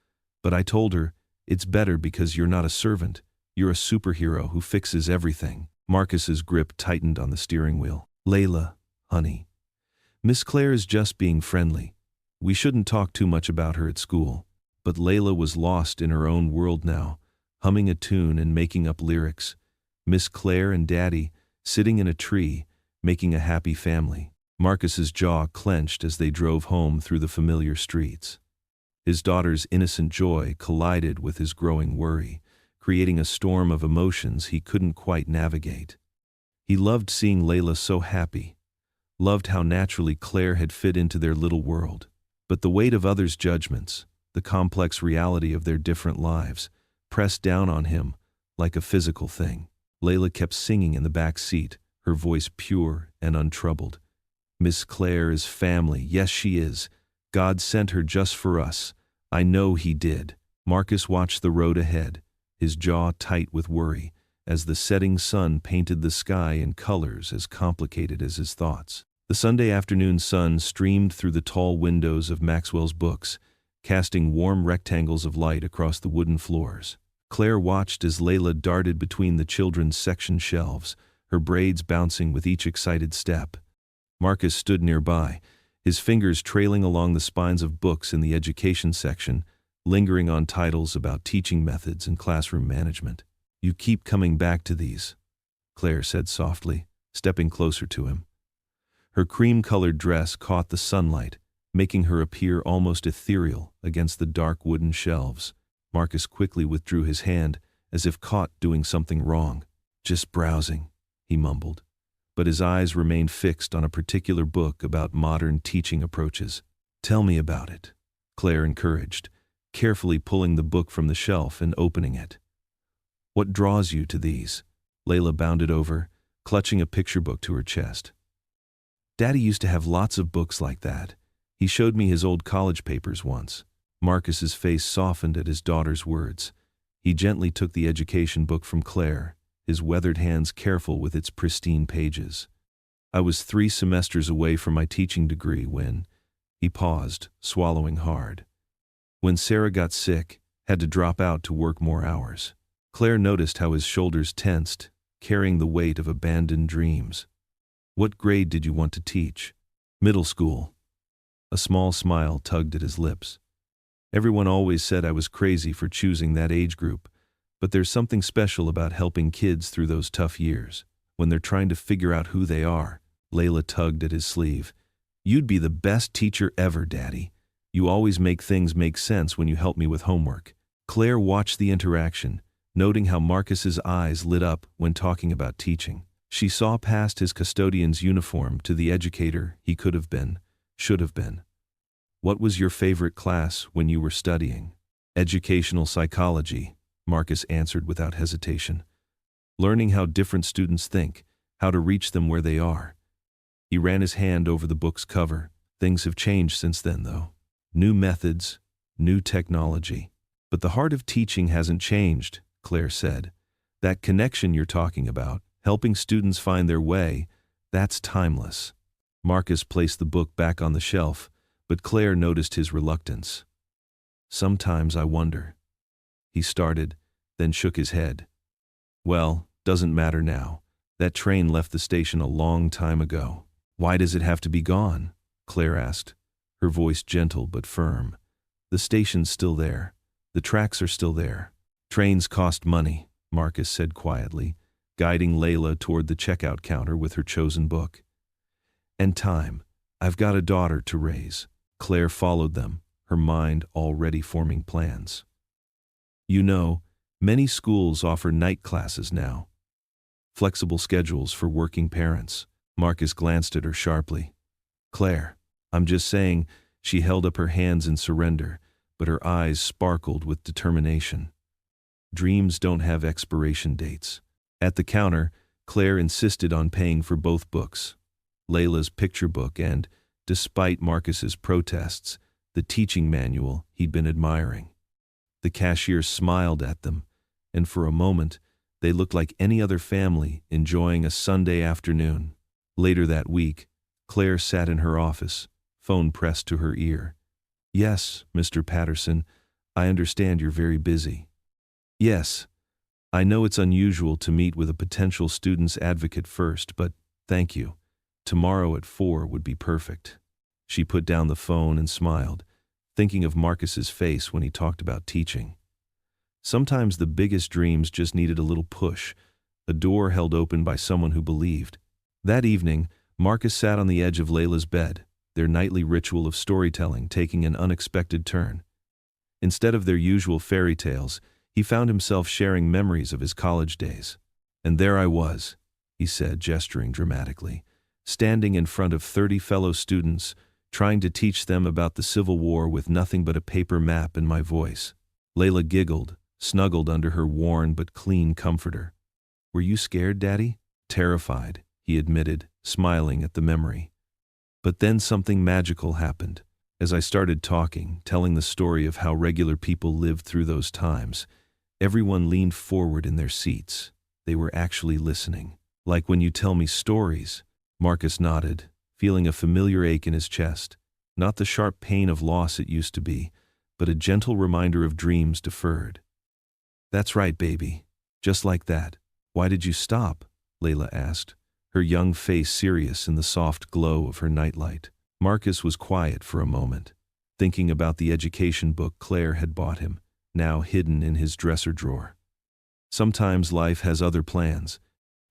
But I told her, it's better because you're not a servant. You're a superhero who fixes everything." Marcus's grip tightened on the steering wheel. "Layla, honey. Miss Claire is just being friendly. We shouldn't talk too much about her at school." But Layla was lost in her own world now, humming a tune and making up lyrics. Miss Claire and Daddy, sitting in a tree, making a happy family. Marcus's jaw clenched as they drove home through the familiar streets. His daughter's innocent joy collided with his growing worry, creating a storm of emotions he couldn't quite navigate. He loved seeing Layla so happy, loved how naturally Claire had fit into their little world. But the weight of others' judgments, the complex reality of their different lives, pressed down on him like a physical thing. Layla kept singing in the back seat, her voice pure and untroubled. "Miss Claire is family, yes she is. God sent her just for us. I know He did." Marcus watched the road ahead, his jaw tight with worry, as the setting sun painted the sky in colors as complicated as his thoughts. The Sunday afternoon sun streamed through the tall windows of Maxwell's books, casting warm rectangles of light across the wooden floors. Claire watched as Layla darted between the children's section shelves, her braids bouncing with each excited step. Marcus stood nearby, his fingers trailing along the spines of books in the education section, lingering on titles about teaching methods and classroom management. "You keep coming back to these," Claire said softly, stepping closer to him. Her cream-colored dress caught the sunlight, making her appear almost ethereal against the dark wooden shelves. Marcus quickly withdrew his hand, as if caught doing something wrong. "Just browsing," he mumbled. But his eyes remained fixed on a particular book about modern teaching approaches. "Tell me about it," Claire encouraged, carefully pulling the book from the shelf and opening it. "What draws you to these?" Layla bounded over, clutching a picture book to her chest. "Daddy used to have lots of books like that. He showed me his old college papers once." Marcus's face softened at his daughter's words. He gently took the education book from Claire, his weathered hands careful with its pristine pages. "I was 3 semesters away from my teaching degree when—" He paused, swallowing hard. "When Sarah got sick, had to drop out to work more hours." Claire noticed how his shoulders tensed, carrying the weight of abandoned dreams. "What grade did you want to teach?" "Middle school." A small smile tugged at his lips. "Everyone always said I was crazy for choosing that age group, but there's something special about helping kids through those tough years, when they're trying to figure out who they are." Layla tugged at his sleeve. "You'd be the best teacher ever, Daddy. You always make things make sense when you help me with homework." Claire watched the interaction, noting how Marcus's eyes lit up when talking about teaching. She saw past his custodian's uniform to the educator he could have been, should have been. "What was your favorite class when you were studying?" "Educational psychology," Marcus answered without hesitation. "Learning how different students think, how to reach them where they are." He ran his hand over the book's cover. "Things have changed since then, though. New methods, new technology." But the heart of teaching hasn't changed, Claire said. That connection you're talking about, helping students find their way, that's timeless. Marcus placed the book back on the shelf, but Claire noticed his reluctance. Sometimes I wonder. He started, then shook his head. Well, doesn't matter now. That train left the station a long time ago. Why does it have to be gone? Claire asked, her voice gentle but firm. The station's still there. The tracks are still there. Trains cost money, Marcus said quietly, guiding Layla toward the checkout counter with her chosen book. And time. I've got a daughter to raise. Claire followed them, her mind already forming plans. You know, many schools offer night classes now. Flexible schedules for working parents. Marcus glanced at her sharply. Claire, I'm just saying. She held up her hands in surrender, but her eyes sparkled with determination. Dreams don't have expiration dates. At the counter, Claire insisted on paying for both books, Layla's picture book and, despite Marcus's protests, the teaching manual he'd been admiring. The cashier smiled at them, and for a moment, they looked like any other family enjoying a Sunday afternoon. Later that week, Claire sat in her office, phone pressed to her ear. Yes, Mr. Patterson, I understand you're very busy. Yes, I know it's unusual to meet with a potential student's advocate first, but thank you. Tomorrow at 4 would be perfect. She put down the phone and smiled, thinking of Marcus's face when he talked about teaching. Sometimes the biggest dreams just needed a little push, a door held open by someone who believed. That evening, Marcus sat on the edge of Layla's bed, their nightly ritual of storytelling taking an unexpected turn. Instead of their usual fairy tales, he found himself sharing memories of his college days. And there I was, he said, gesturing dramatically, standing in front of 30 fellow students, trying to teach them about the Civil War with nothing but a paper map and my voice. Layla giggled, snuggled under her worn but clean comforter. Were you scared, Daddy? Terrified, he admitted, smiling at the memory. But then something magical happened. As I started talking, telling the story of how regular people lived through those times, everyone leaned forward in their seats. They were actually listening. Like when you tell me stories. Marcus nodded, feeling a familiar ache in his chest. Not the sharp pain of loss it used to be, but a gentle reminder of dreams deferred. That's right, baby. Just like that. Why did you stop? Layla asked, her young face serious in the soft glow of her nightlight. Marcus was quiet for a moment, thinking about the education book Claire had bought him, now hidden in his dresser drawer. Sometimes life has other plans,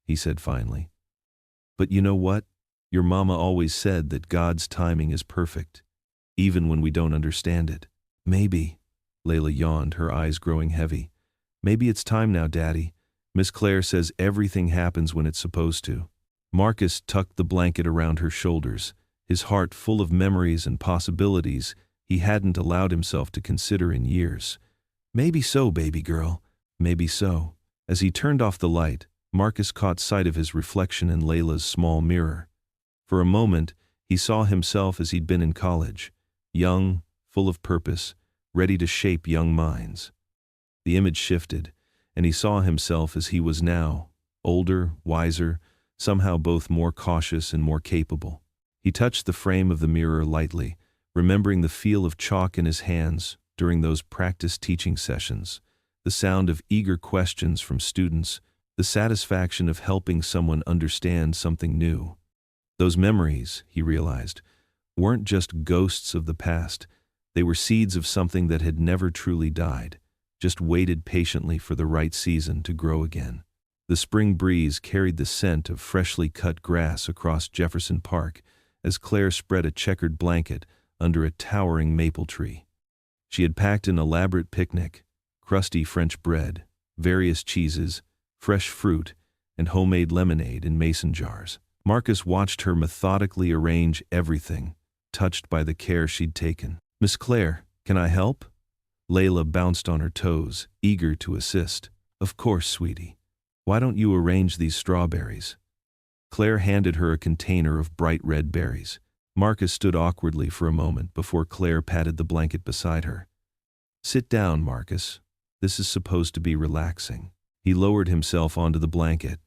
he said finally. But you know what? Your mama always said that God's timing is perfect, even when we don't understand it. Maybe, Layla yawned, her eyes growing heavy. Maybe it's time now, Daddy. Miss Claire says everything happens when it's supposed to. Marcus tucked the blanket around her shoulders, his heart full of memories and possibilities he hadn't allowed himself to consider in years. Maybe so, baby girl. Maybe so. As he turned off the light, Marcus caught sight of his reflection in Layla's small mirror. For a moment, he saw himself as he'd been in college, young, full of purpose, ready to shape young minds. The image shifted, and he saw himself as he was now, older, wiser, somehow both more cautious and more capable. He touched the frame of the mirror lightly, remembering the feel of chalk in his hands during those practice teaching sessions, the sound of eager questions from students, the satisfaction of helping someone understand something new. Those memories, he realized, weren't just ghosts of the past. They were seeds of something that had never truly died, just waited patiently for the right season to grow again. The spring breeze carried the scent of freshly cut grass across Jefferson Park as Claire spread a checkered blanket under a towering maple tree. She had packed an elaborate picnic, crusty French bread, various cheeses, fresh fruit, and homemade lemonade in mason jars. Marcus watched her methodically arrange everything, touched by the care she'd taken. Miss Claire, can I help? Layla bounced on her toes, eager to assist. Of course, sweetie. Why don't you arrange these strawberries? Claire handed her a container of bright red berries. Marcus stood awkwardly for a moment before Claire patted the blanket beside her. Sit down, Marcus. This is supposed to be relaxing. He lowered himself onto the blanket,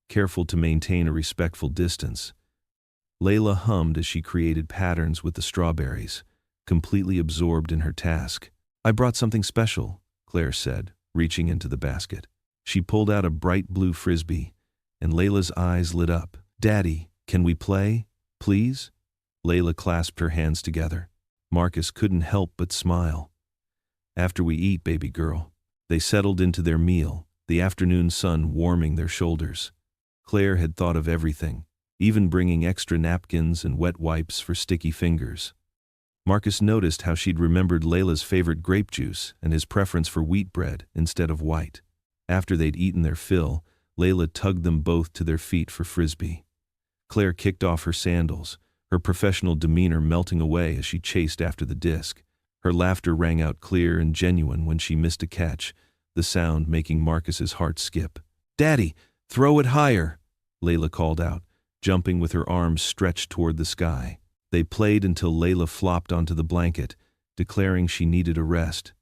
careful to maintain a respectful distance. Layla hummed as she created patterns with the strawberries, completely absorbed in her task. I brought something special, Claire said, reaching into the basket. She pulled out a bright blue frisbee, and Layla's eyes lit up. Daddy, can we play, please? Layla clasped her hands together. Marcus couldn't help but smile. After we eat, baby girl. They settled into their meal, the afternoon sun warming their shoulders. Claire had thought of everything, even bringing extra napkins and wet wipes for sticky fingers. Marcus noticed how she'd remembered Layla's favorite grape juice and his preference for wheat bread instead of white. After they'd eaten their fill, Layla tugged them both to their feet for frisbee. Claire kicked off her sandals, her professional demeanor melting away as she chased after the disc. Her laughter rang out clear and genuine when she missed a catch, the sound making Marcus's heart skip. Daddy, throw it higher, Layla called out, jumping with her arms stretched toward the sky. They played until Layla flopped onto the blanket, declaring she needed a rest.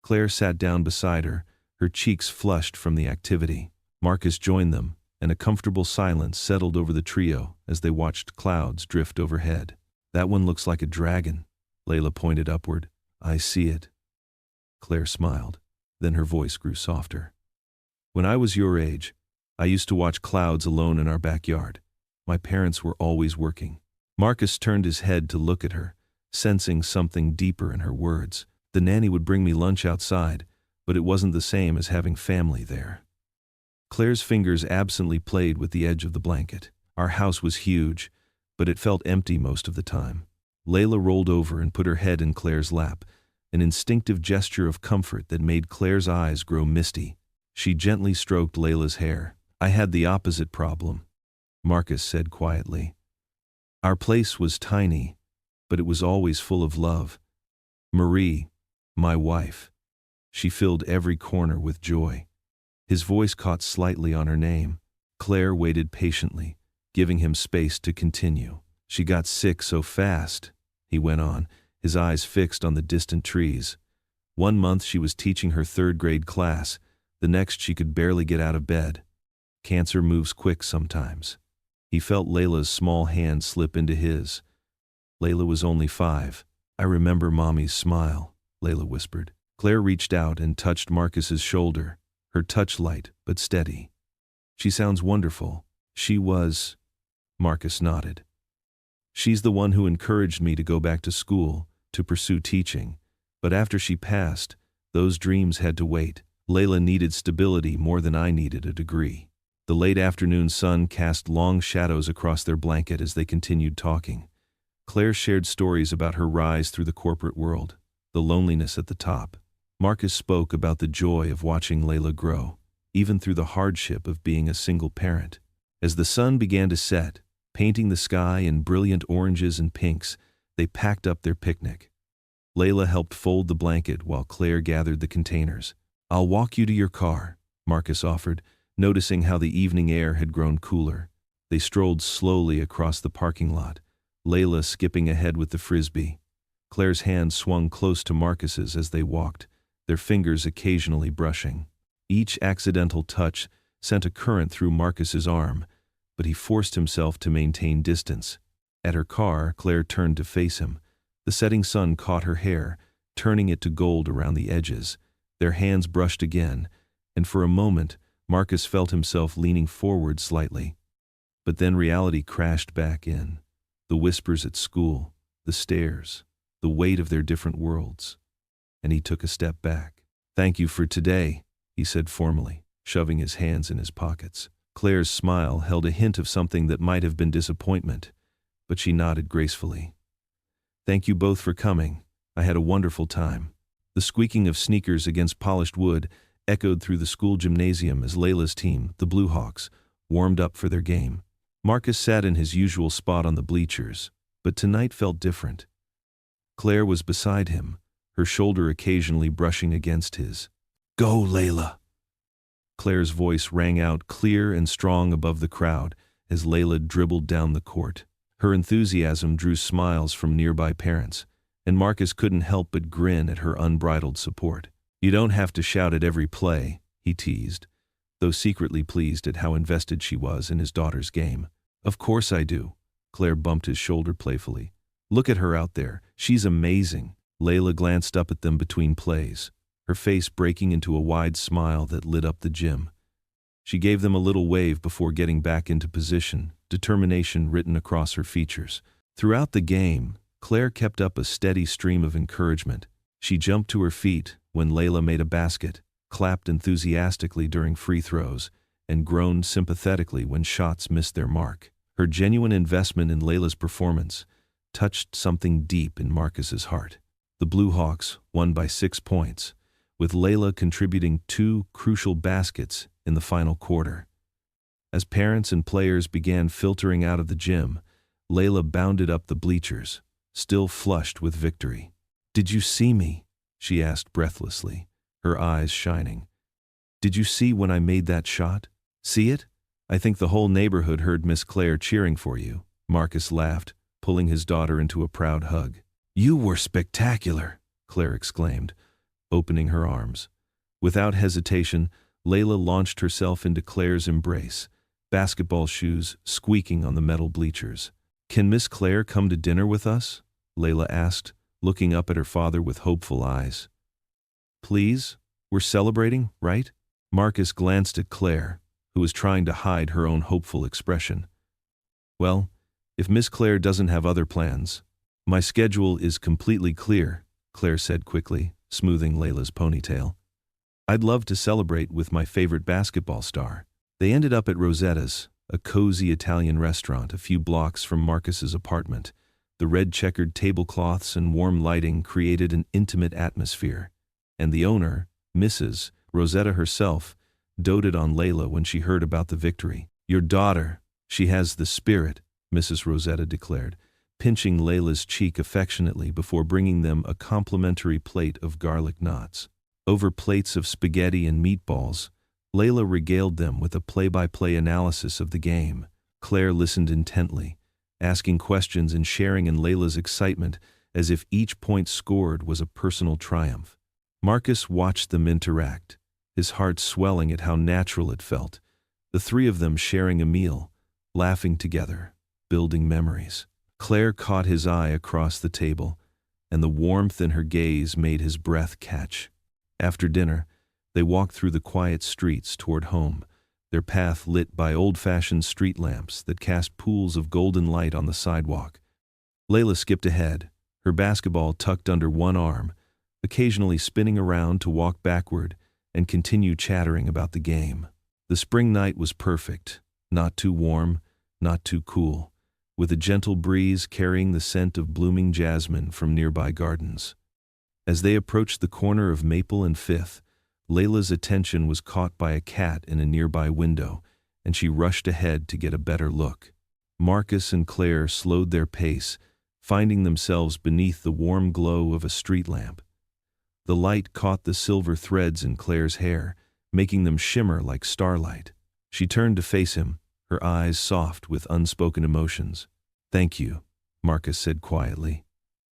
Claire sat down beside her cheeks flushed from the activity. Marcus joined them, and a comfortable silence settled over the trio as they watched clouds drift overhead. That one looks like a dragon, Layla pointed upward. I see it. Claire smiled. Then her voice grew softer. When I was your age, I used to watch clouds alone in our backyard. My parents were always working. Marcus turned his head to look at her, sensing something deeper in her words. The nanny would bring me lunch outside, but it wasn't the same as having family there. Claire's fingers absently played with the edge of the blanket. Our house was huge, but it felt empty most of the time. Layla rolled over and put her head in Claire's lap, an instinctive gesture of comfort that made Claire's eyes grow misty. She gently stroked Layla's hair. I had the opposite problem, Marcus said quietly. Our place was tiny, but it was always full of love. Marie, my wife. She filled every corner with joy. His voice caught slightly on her name. Claire waited patiently, giving him space to continue. She got sick so fast, he went on, his eyes fixed on the distant trees. 1 month she was teaching her 3rd grade class, the next she could barely get out of bed. Cancer moves quick sometimes. He felt Layla's small hand slip into his. Layla was only 5. I remember Mommy's smile, Layla whispered. Claire reached out and touched Marcus's shoulder, her touch light but steady. She sounds wonderful. She was. Marcus nodded. She's the one who encouraged me to go back to school, to pursue teaching. But after she passed, those dreams had to wait. Layla needed stability more than I needed a degree. The late afternoon sun cast long shadows across their blanket as they continued talking. Claire shared stories about her rise through the corporate world, the loneliness at the top. Marcus spoke about the joy of watching Layla grow, even through the hardship of being a single parent. As the sun began to set, painting the sky in brilliant oranges and pinks, they packed up their picnic. Layla helped fold the blanket while Claire gathered the containers. I'll walk you to your car, Marcus offered, noticing how the evening air had grown cooler. They strolled slowly across the parking lot, Layla skipping ahead with the frisbee. Claire's hand swung close to Marcus's as they walked, their fingers occasionally brushing. Each accidental touch sent a current through Marcus's arm, but he forced himself to maintain distance. At her car, Claire turned to face him. The setting sun caught her hair, turning it to gold around the edges. Their hands brushed again, and for a moment, Marcus felt himself leaning forward slightly. But then reality crashed back in. The whispers at school, the stares, the weight of their different worlds. And he took a step back. Thank you for today, he said formally, shoving his hands in his pockets. Claire's smile held a hint of something that might have been disappointment, but she nodded gracefully. Thank you both for coming. I had a wonderful time. The squeaking of sneakers against polished wood echoed through the school gymnasium as Layla's team, the Blue Hawks, warmed up for their game. Marcus sat in his usual spot on the bleachers, but tonight felt different. Claire was beside him, her shoulder occasionally brushing against his. Go, Layla! Claire's voice rang out clear and strong above the crowd as Layla dribbled down the court. Her enthusiasm drew smiles from nearby parents, and Marcus couldn't help but grin at her unbridled support. "You don't have to shout at every play," he teased, though secretly pleased at how invested she was in his daughter's game. "Of course I do." Claire bumped his shoulder playfully. "Look at her out there. She's amazing." Layla glanced up at them between plays, her face breaking into a wide smile that lit up the gym. She gave them a little wave before getting back into position, determination written across her features. Throughout the game, Claire kept up a steady stream of encouragement. She jumped to her feet when Layla made a basket, clapped enthusiastically during free throws, and groaned sympathetically when shots missed their mark. Her genuine investment in Layla's performance touched something deep in Marcus's heart. The Blue Hawks won by 6 points, with Layla contributing 2 crucial baskets in the final quarter. As parents and players began filtering out of the gym, Layla bounded up the bleachers, still flushed with victory. "Did you see me?" she asked breathlessly, her eyes shining. "Did you see when I made that shot? See it? I think the whole neighborhood heard Miss Claire cheering for you." Marcus laughed, pulling his daughter into a proud hug. "You were spectacular," Claire exclaimed, opening her arms. Without hesitation, Layla launched herself into Claire's embrace, basketball shoes squeaking on the metal bleachers. "Can Miss Claire come to dinner with us?" Layla asked, looking up at her father with hopeful eyes. "Please? We're celebrating, right?" Marcus glanced at Claire, who was trying to hide her own hopeful expression. "Well, if Miss Claire doesn't have other plans." "My schedule is completely clear," Claire said quickly, smoothing Layla's ponytail. "I'd love to celebrate with my favorite basketball star." They ended up at Rosetta's, a cozy Italian restaurant a few blocks from Marcus's apartment. The red-checkered tablecloths and warm lighting created an intimate atmosphere, and the owner, Mrs. Rosetta herself, doted on Layla when she heard about the victory. "Your daughter, she has the spirit," Mrs. Rosetta declared, pinching Layla's cheek affectionately before bringing them a complimentary plate of garlic knots. Over plates of spaghetti and meatballs, Layla regaled them with a play-by-play analysis of the game. Claire listened intently, asking questions and sharing in Layla's excitement as if each point scored was a personal triumph. Marcus watched them interact, his heart swelling at how natural it felt, the three of them sharing a meal, laughing together, building memories. Claire caught his eye across the table, and the warmth in her gaze made his breath catch. After dinner, they walked through the quiet streets toward home, their path lit by old-fashioned street lamps that cast pools of golden light on the sidewalk. Layla skipped ahead, her basketball tucked under one arm, occasionally spinning around to walk backward and continue chattering about the game. The spring night was perfect, not too warm, not too cool, with a gentle breeze carrying the scent of blooming jasmine from nearby gardens. As they approached the corner of Maple and Fifth, Layla's attention was caught by a cat in a nearby window, and she rushed ahead to get a better look. Marcus and Claire slowed their pace, finding themselves beneath the warm glow of a street lamp. The light caught the silver threads in Claire's hair, making them shimmer like starlight. She turned to face him, her eyes soft with unspoken emotions. "Thank you," Marcus said quietly,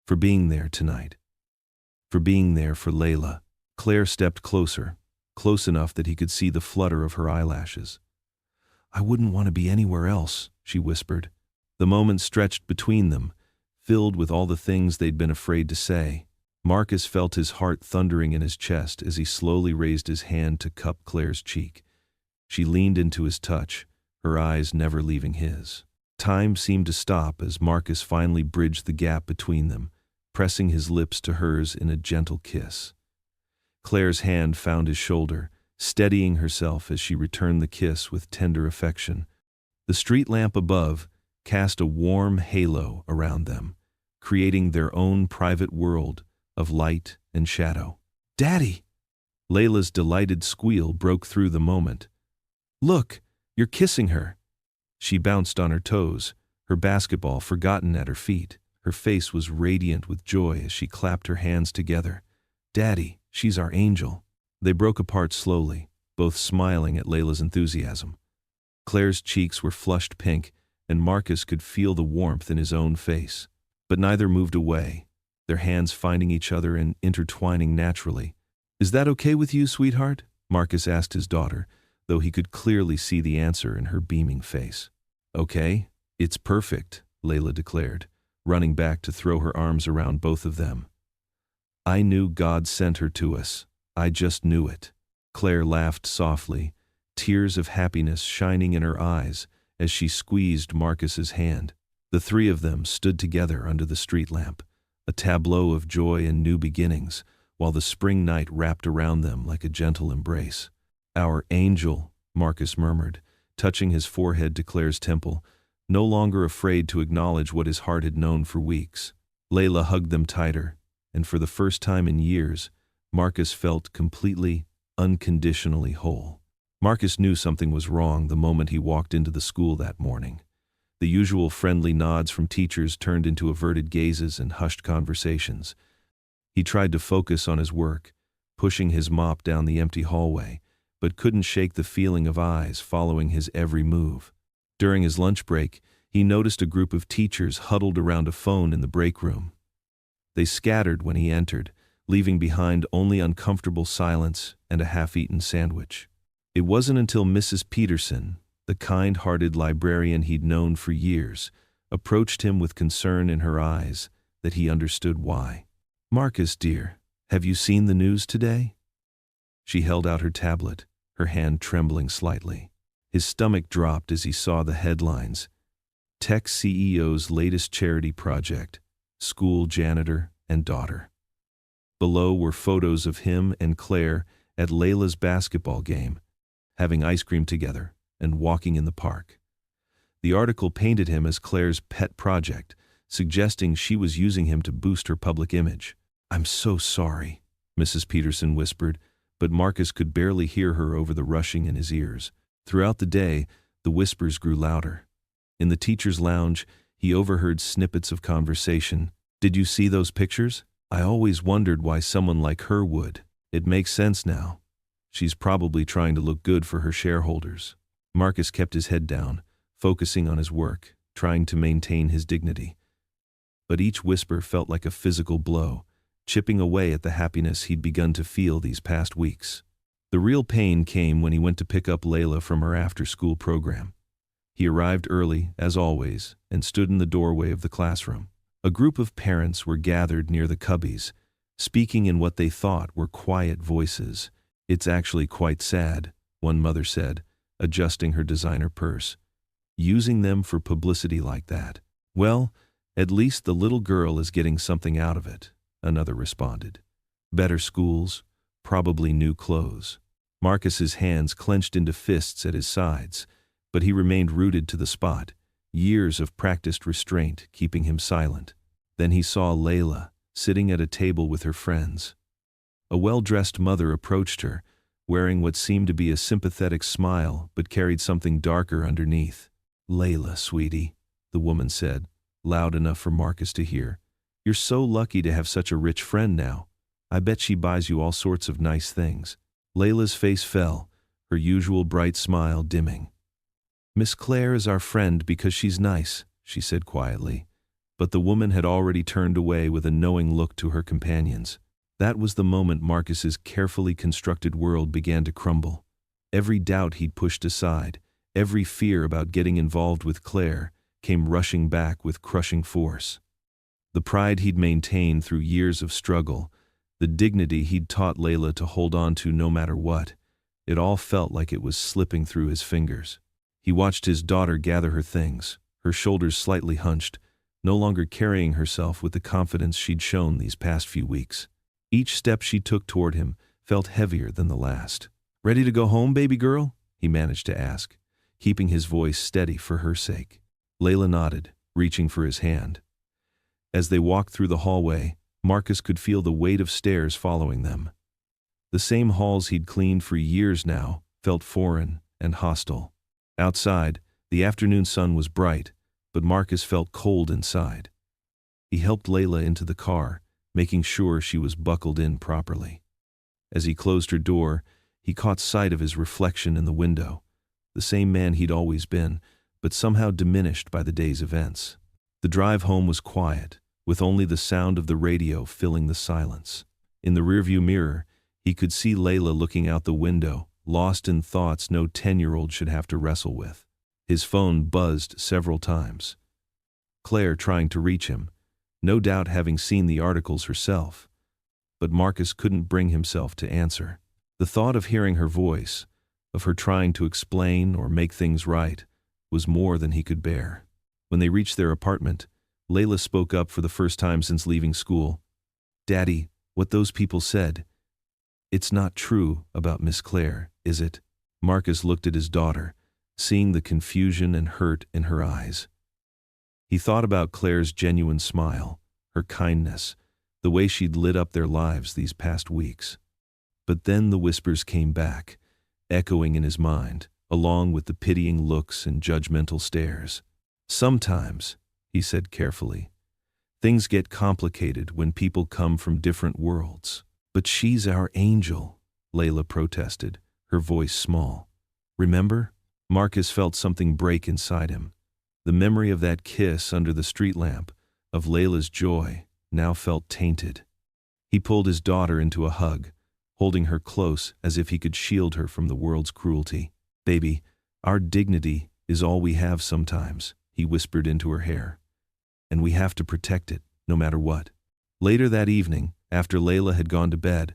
"for being there tonight. For being there for Layla." Claire stepped closer, close enough that he could see the flutter of her eyelashes. "I wouldn't want to be anywhere else," she whispered. The moment stretched between them, filled with all the things they'd been afraid to say. Marcus felt his heart thundering in his chest as he slowly raised his hand to cup Claire's cheek. She leaned into his touch, her eyes never leaving his. Time seemed to stop as Marcus finally bridged the gap between them, pressing his lips to hers in a gentle kiss. Claire's hand found his shoulder, steadying herself as she returned the kiss with tender affection. The street lamp above cast a warm halo around them, creating their own private world of light and shadow. "Daddy!" Layla's delighted squeal broke through the moment. "Look, you're kissing her!" She bounced on her toes, her basketball forgotten at her feet. Her face was radiant with joy as she clapped her hands together. "Daddy, she's our angel." They broke apart slowly, both smiling at Layla's enthusiasm. Claire's cheeks were flushed pink, and Marcus could feel the warmth in his own face. But neither moved away. their hands finding each other and intertwining naturally. "Is that okay with you, sweetheart?" Marcus asked his daughter, though he could clearly see the answer in her beaming face. "Okay, it's perfect," Layla declared, running back to throw her arms around both of them. "I knew God sent her to us. I just knew it." Claire laughed softly, tears of happiness shining in her eyes as she squeezed Marcus's hand. The three of them stood together under the street lamp, a tableau of joy and new beginnings, while the spring night wrapped around them like a gentle embrace. "Our angel," Marcus murmured, touching his forehead to Claire's temple, no longer afraid to acknowledge what his heart had known for weeks. Layla hugged them tighter, and for the first time in years, Marcus felt completely, unconditionally whole. Marcus knew something was wrong the moment he walked into the school that morning. The usual friendly nods from teachers turned into averted gazes and hushed conversations. He tried to focus on his work, pushing his mop down the empty hallway, but couldn't shake the feeling of eyes following his every move. During his lunch break, he noticed a group of teachers huddled around a phone in the break room. They scattered when he entered, leaving behind only uncomfortable silence and a half-eaten sandwich. It wasn't until Mrs. Peterson, the kind-hearted librarian he'd known for years, approached him with concern in her eyes that he understood why. "Marcus, dear, have you seen the news today?" She held out her tablet, her hand trembling slightly. His stomach dropped as he saw the headlines. Tech CEO's latest charity project, school janitor and daughter. Below were photos of him and Claire at Layla's basketball game, having ice cream together and walking in the park. The article painted him as Claire's pet project, suggesting she was using him to boost her public image. "I'm so sorry," Mrs. Peterson whispered, but Marcus could barely hear her over the rushing in his ears. Throughout the day, the whispers grew louder. In the teacher's lounge, he overheard snippets of conversation. "Did you see those pictures? I always wondered why someone like her would. It makes sense now. She's probably trying to look good for her shareholders." Marcus kept his head down, focusing on his work, trying to maintain his dignity. But each whisper felt like a physical blow, chipping away at the happiness he'd begun to feel these past weeks. The real pain came when he went to pick up Layla from her after-school program. He arrived early, as always, and stood in the doorway of the classroom. A group of parents were gathered near the cubbies, speaking in what they thought were quiet voices. "It's actually quite sad," one mother said, adjusting her designer purse. "Using them for publicity like that. Well, at least the little girl is getting something out of it," another responded. "Better schools, probably new clothes." Marcus's hands clenched into fists at his sides, but he remained rooted to the spot, years of practiced restraint keeping him silent. Then he saw Layla, sitting at a table with her friends. A well-dressed mother approached her, wearing what seemed to be a sympathetic smile but carried something darker underneath. "Layla, sweetie," the woman said, loud enough for Marcus to hear. "You're so lucky to have such a rich friend now. I bet she buys you all sorts of nice things." Layla's face fell, her usual bright smile dimming. "Miss Claire is our friend because she's nice," she said quietly. But the woman had already turned away with a knowing look to her companions. That was the moment Marcus's carefully constructed world began to crumble. Every doubt he'd pushed aside, every fear about getting involved with Claire, came rushing back with crushing force. The pride he'd maintained through years of struggle, the dignity he'd taught Layla to hold on to no matter what, it all felt like it was slipping through his fingers. He watched his daughter gather her things, her shoulders slightly hunched, no longer carrying herself with the confidence she'd shown these past few weeks. Each step she took toward him felt heavier than the last. "Ready to go home, baby girl?" he managed to ask, keeping his voice steady for her sake. Layla nodded, reaching for his hand. As they walked through the hallway, Marcus could feel the weight of stairs following them. The same halls he'd cleaned for years now felt foreign and hostile. Outside, the afternoon sun was bright, but Marcus felt cold inside. He helped Layla into the car, making sure she was buckled in properly. As he closed her door, he caught sight of his reflection in the window, the same man he'd always been, but somehow diminished by the day's events. The drive home was quiet, with only the sound of the radio filling the silence. In the rearview mirror, he could see Layla looking out the window, lost in thoughts no 10-year-old should have to wrestle with. His phone buzzed several times. Claire trying to reach him, no doubt having seen the articles herself. But Marcus couldn't bring himself to answer. The thought of hearing her voice, of her trying to explain or make things right, was more than he could bear. When they reached their apartment, Layla spoke up for the first time since leaving school. "Daddy, what those people said, it's not true about Miss Claire, is it?" Marcus looked at his daughter, seeing the confusion and hurt in her eyes. He thought about Claire's genuine smile, her kindness, the way she'd lit up their lives these past weeks. But then the whispers came back, echoing in his mind, along with the pitying looks and judgmental stares. "Sometimes," he said carefully, "things get complicated when people come from different worlds." "But she's our angel," Layla protested, her voice small. "Remember?" Marcus felt something break inside him. The memory of that kiss under the street lamp, of Layla's joy, now felt tainted. He pulled his daughter into a hug, holding her close as if he could shield her from the world's cruelty. "Baby, our dignity is all we have sometimes," he whispered into her hair. "And we have to protect it, no matter what." Later that evening, after Layla had gone to bed,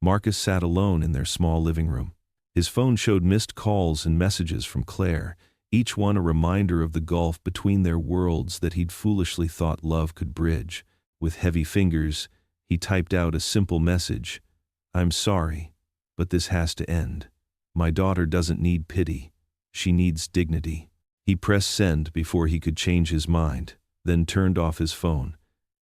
Marcus sat alone in their small living room. His phone showed missed calls and messages from Claire, each one a reminder of the gulf between their worlds that he'd foolishly thought love could bridge. With heavy fingers, he typed out a simple message: "I'm sorry, but this has to end. My daughter doesn't need pity. She needs dignity." He pressed send before he could change his mind, then turned off his phone,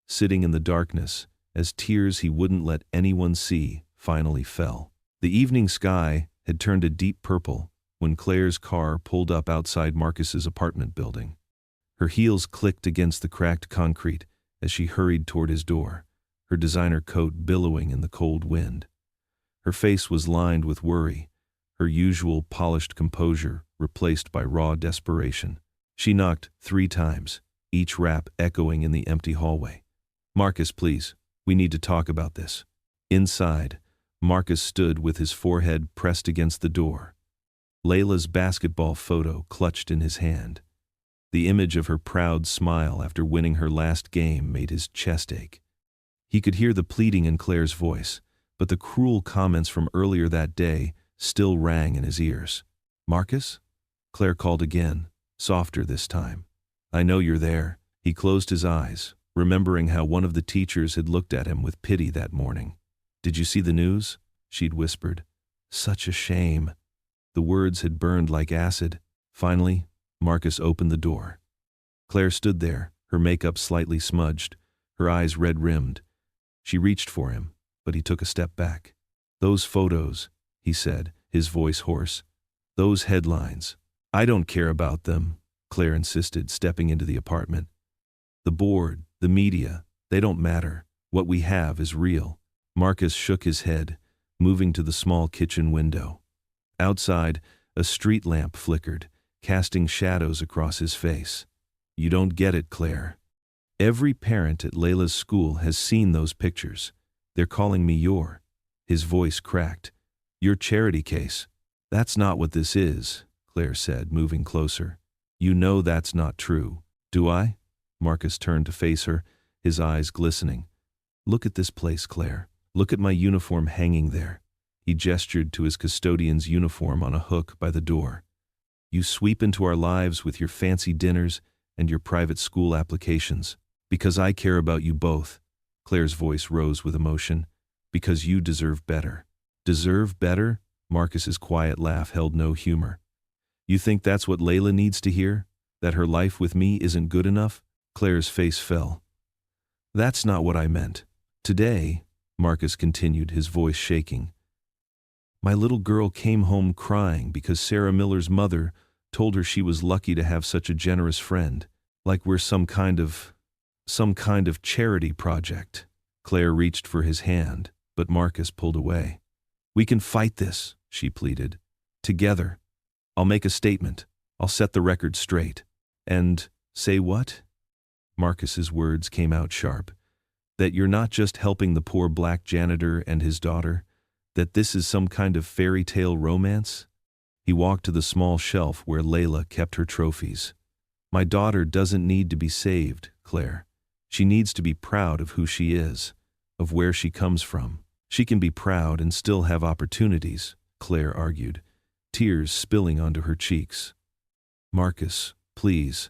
sitting in the darkness, as tears he wouldn't let anyone see finally fell. The evening sky had turned a deep purple when Claire's car pulled up outside Marcus's apartment building. Her heels clicked against the cracked concrete as she hurried toward his door, her designer coat billowing in the cold wind. Her face was lined with worry, her usual polished composure replaced by raw desperation. She knocked 3 times, each rap echoing in the empty hallway. "Marcus, please, we need to talk about this." Inside, Marcus stood with his forehead pressed against the door. Layla's basketball photo clutched in his hand. The image of her proud smile after winning her last game made his chest ache. He could hear the pleading in Claire's voice, but the cruel comments from earlier that day still rang in his ears. "Marcus?" Claire called again, softer this time. "I know you're there." He closed his eyes, remembering how one of the teachers had looked at him with pity that morning. "Did you see the news?" she'd whispered. "Such a shame." The words had burned like acid. Finally, Marcus opened the door. Claire stood there, her makeup slightly smudged, her eyes red-rimmed. She reached for him, but he took a step back. "Those photos," he said, his voice hoarse. "Those headlines. I don't care about them," Claire insisted, stepping into the apartment. "The board, the media, they don't matter. What we have is real." Marcus shook his head, moving to the small kitchen window. Outside, a street lamp flickered, casting shadows across his face. "You don't get it, Claire. Every parent at Layla's school has seen those pictures. They're calling me his voice cracked. "Your charity case. That's not what this is," Claire said, moving closer. "You know that's not true." "Do I?" Marcus turned to face her, his eyes glistening. "Look at this place, Claire. Look at my uniform hanging there." He gestured to his custodian's uniform on a hook by the door. "You sweep into our lives with your fancy dinners and your private school applications. Because I care about you both." Claire's voice rose with emotion. "Because you deserve better." "Deserve better?" Marcus's quiet laugh held no humor. "You think that's what Layla needs to hear? That her life with me isn't good enough?" Claire's face fell. "That's not what I meant. Today," Marcus continued, his voice shaking, "my little girl came home crying because Sarah Miller's mother told her she was lucky to have such a generous friend, like we're some kind of charity project." Claire reached for his hand, but Marcus pulled away. "We can fight this," she pleaded. "Together. I'll make a statement. I'll set the record straight." "And say what?" Marcus's words came out sharp. That you're not just helping the poor black janitor and his daughter? That this is some kind of fairy tale romance? He walked to the small shelf where Layla kept her trophies. My daughter doesn't need to be saved, Claire. She needs to be proud of who she is, of where she comes from. She can be proud and still have opportunities, Claire argued, tears spilling onto her cheeks. Marcus, please.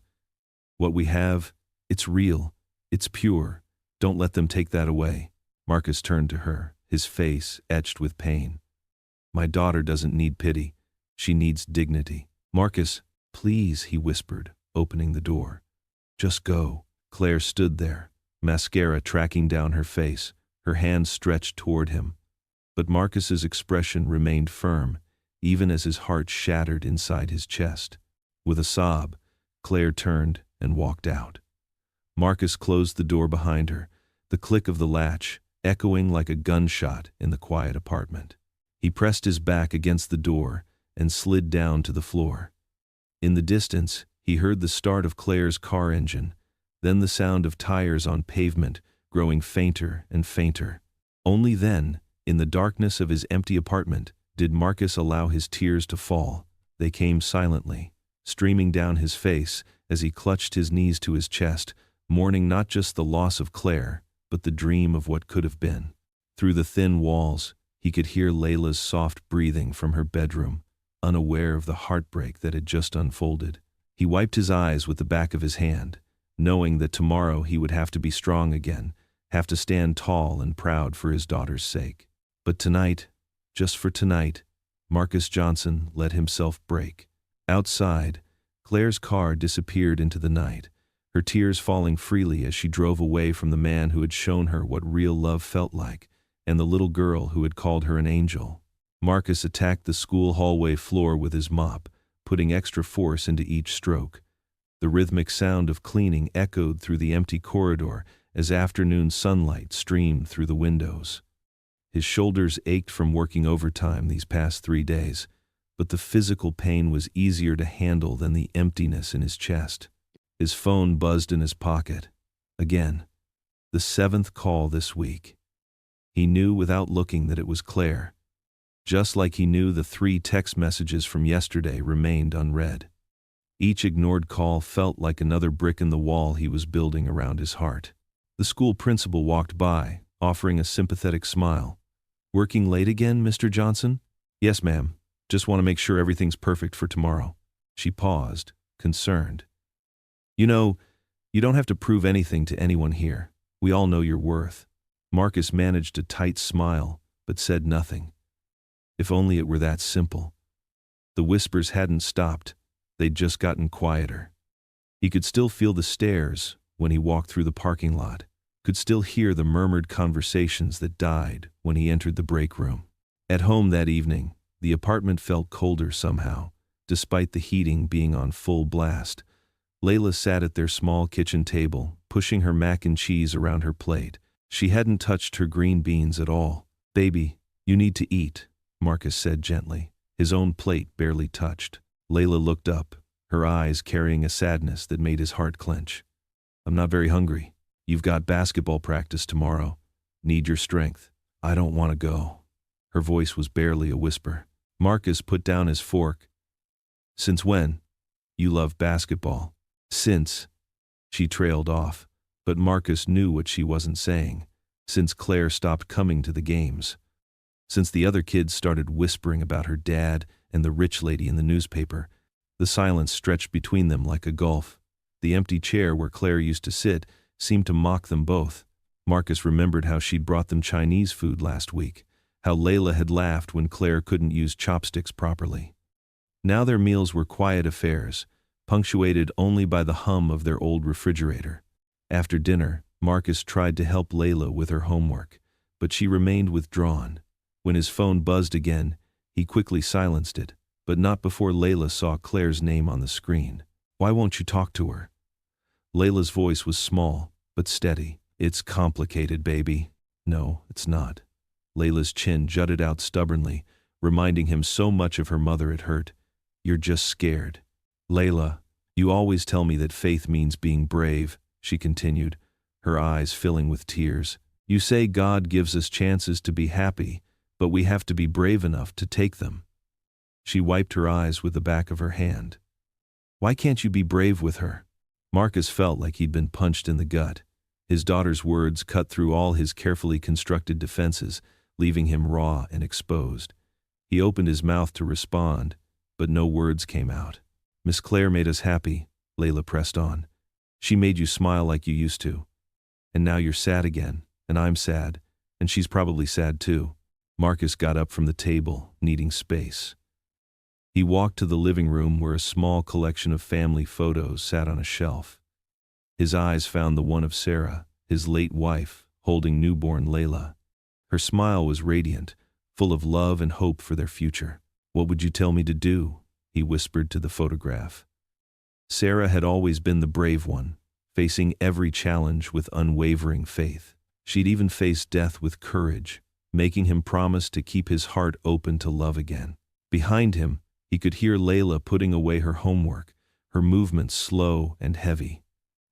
What we have, it's real, it's pure. Don't let them take that away. Marcus turned to her, his face etched with pain. My daughter doesn't need pity. She needs dignity. Marcus, please, he whispered, opening the door. Just go. Claire stood there, mascara tracking down her face, her hands stretched toward him. But Marcus's expression remained firm, even as his heart shattered inside his chest. With a sob, Claire turned and walked out. Marcus closed the door behind her, the click of the latch echoing like a gunshot in the quiet apartment. He pressed his back against the door and slid down to the floor. In the distance, he heard the start of Claire's car engine, then the sound of tires on pavement growing fainter and fainter. Only then, in the darkness of his empty apartment, did Marcus allow his tears to fall. They came silently, streaming down his face as he clutched his knees to his chest, mourning not just the loss of Claire, but the dream of what could have been. Through the thin walls, he could hear Layla's soft breathing from her bedroom, unaware of the heartbreak that had just unfolded. He wiped his eyes with the back of his hand, knowing that tomorrow he would have to be strong again, have to stand tall and proud for his daughter's sake. But tonight, just for tonight, Marcus Johnson let himself break. Outside, Claire's car disappeared into the night, her tears falling freely as she drove away from the man who had shown her what real love felt like, and the little girl who had called her an angel. Marcus attacked the school hallway floor with his mop, putting extra force into each stroke. The rhythmic sound of cleaning echoed through the empty corridor as afternoon sunlight streamed through the windows. His shoulders ached from working overtime these past 3 days, but the physical pain was easier to handle than the emptiness in his chest. His phone buzzed in his pocket. Again, the 7th call this week. He knew without looking that it was Claire, just like he knew the 3 text messages from yesterday remained unread. Each ignored call felt like another brick in the wall he was building around his heart. The school principal walked by, offering a sympathetic smile. Working late again, Mr. Johnson? Yes, ma'am. Just want to make sure everything's perfect for tomorrow. She paused, concerned. You know, you don't have to prove anything to anyone here. We all know your worth. Marcus managed a tight smile, but said nothing. If only it were that simple. The whispers hadn't stopped. They'd just gotten quieter. He could still feel the stares when he walked through the parking lot, could still hear the murmured conversations that died when he entered the break room. At home that evening, the apartment felt colder somehow, despite the heating being on full blast. Layla sat at their small kitchen table, pushing her mac and cheese around her plate. She hadn't touched her green beans at all. Baby, you need to eat, Marcus said gently, his own plate barely touched. Layla looked up, her eyes carrying a sadness that made his heart clench. I'm not very hungry. You've got basketball practice tomorrow. Need your strength. I don't want to go. Her voice was barely a whisper. Marcus put down his fork. Since when? You love basketball. Since. She trailed off, but Marcus knew what she wasn't saying. Since Claire stopped coming to the games. Since the other kids started whispering about her dad and the rich lady in the newspaper. The silence stretched between them like a gulf. The empty chair where Claire used to sit seemed to mock them both. Marcus remembered how she'd brought them Chinese food last week, how Layla had laughed when Claire couldn't use chopsticks properly. Now their meals were quiet affairs, punctuated only by the hum of their old refrigerator. After dinner, Marcus tried to help Layla with her homework, but she remained withdrawn. When his phone buzzed again, he quickly silenced it, but not before Layla saw Claire's name on the screen. Why won't you talk to her? Layla's voice was small, but steady. It's complicated, baby. No, it's not. Layla's chin jutted out stubbornly, reminding him so much of her mother it hurt. You're just scared. Layla, you always tell me that faith means being brave, she continued, her eyes filling with tears. You say God gives us chances to be happy, but we have to be brave enough to take them. She wiped her eyes with the back of her hand. Why can't you be brave with her? Marcus felt like he'd been punched in the gut. His daughter's words cut through all his carefully constructed defenses, leaving him raw and exposed. He opened his mouth to respond, but no words came out. Miss Claire made us happy, Layla pressed on. She made you smile like you used to. And now you're sad again, and I'm sad, and she's probably sad too. Marcus got up from the table, needing space. He walked to the living room where a small collection of family photos sat on a shelf. His eyes found the one of Sarah, his late wife, holding newborn Layla. Her smile was radiant, full of love and hope for their future. What would you tell me to do? He whispered to the photograph. Sarah had always been the brave one, facing every challenge with unwavering faith. She'd even faced death with courage, making him promise to keep his heart open to love again. Behind him, he could hear Layla putting away her homework, her movements slow and heavy.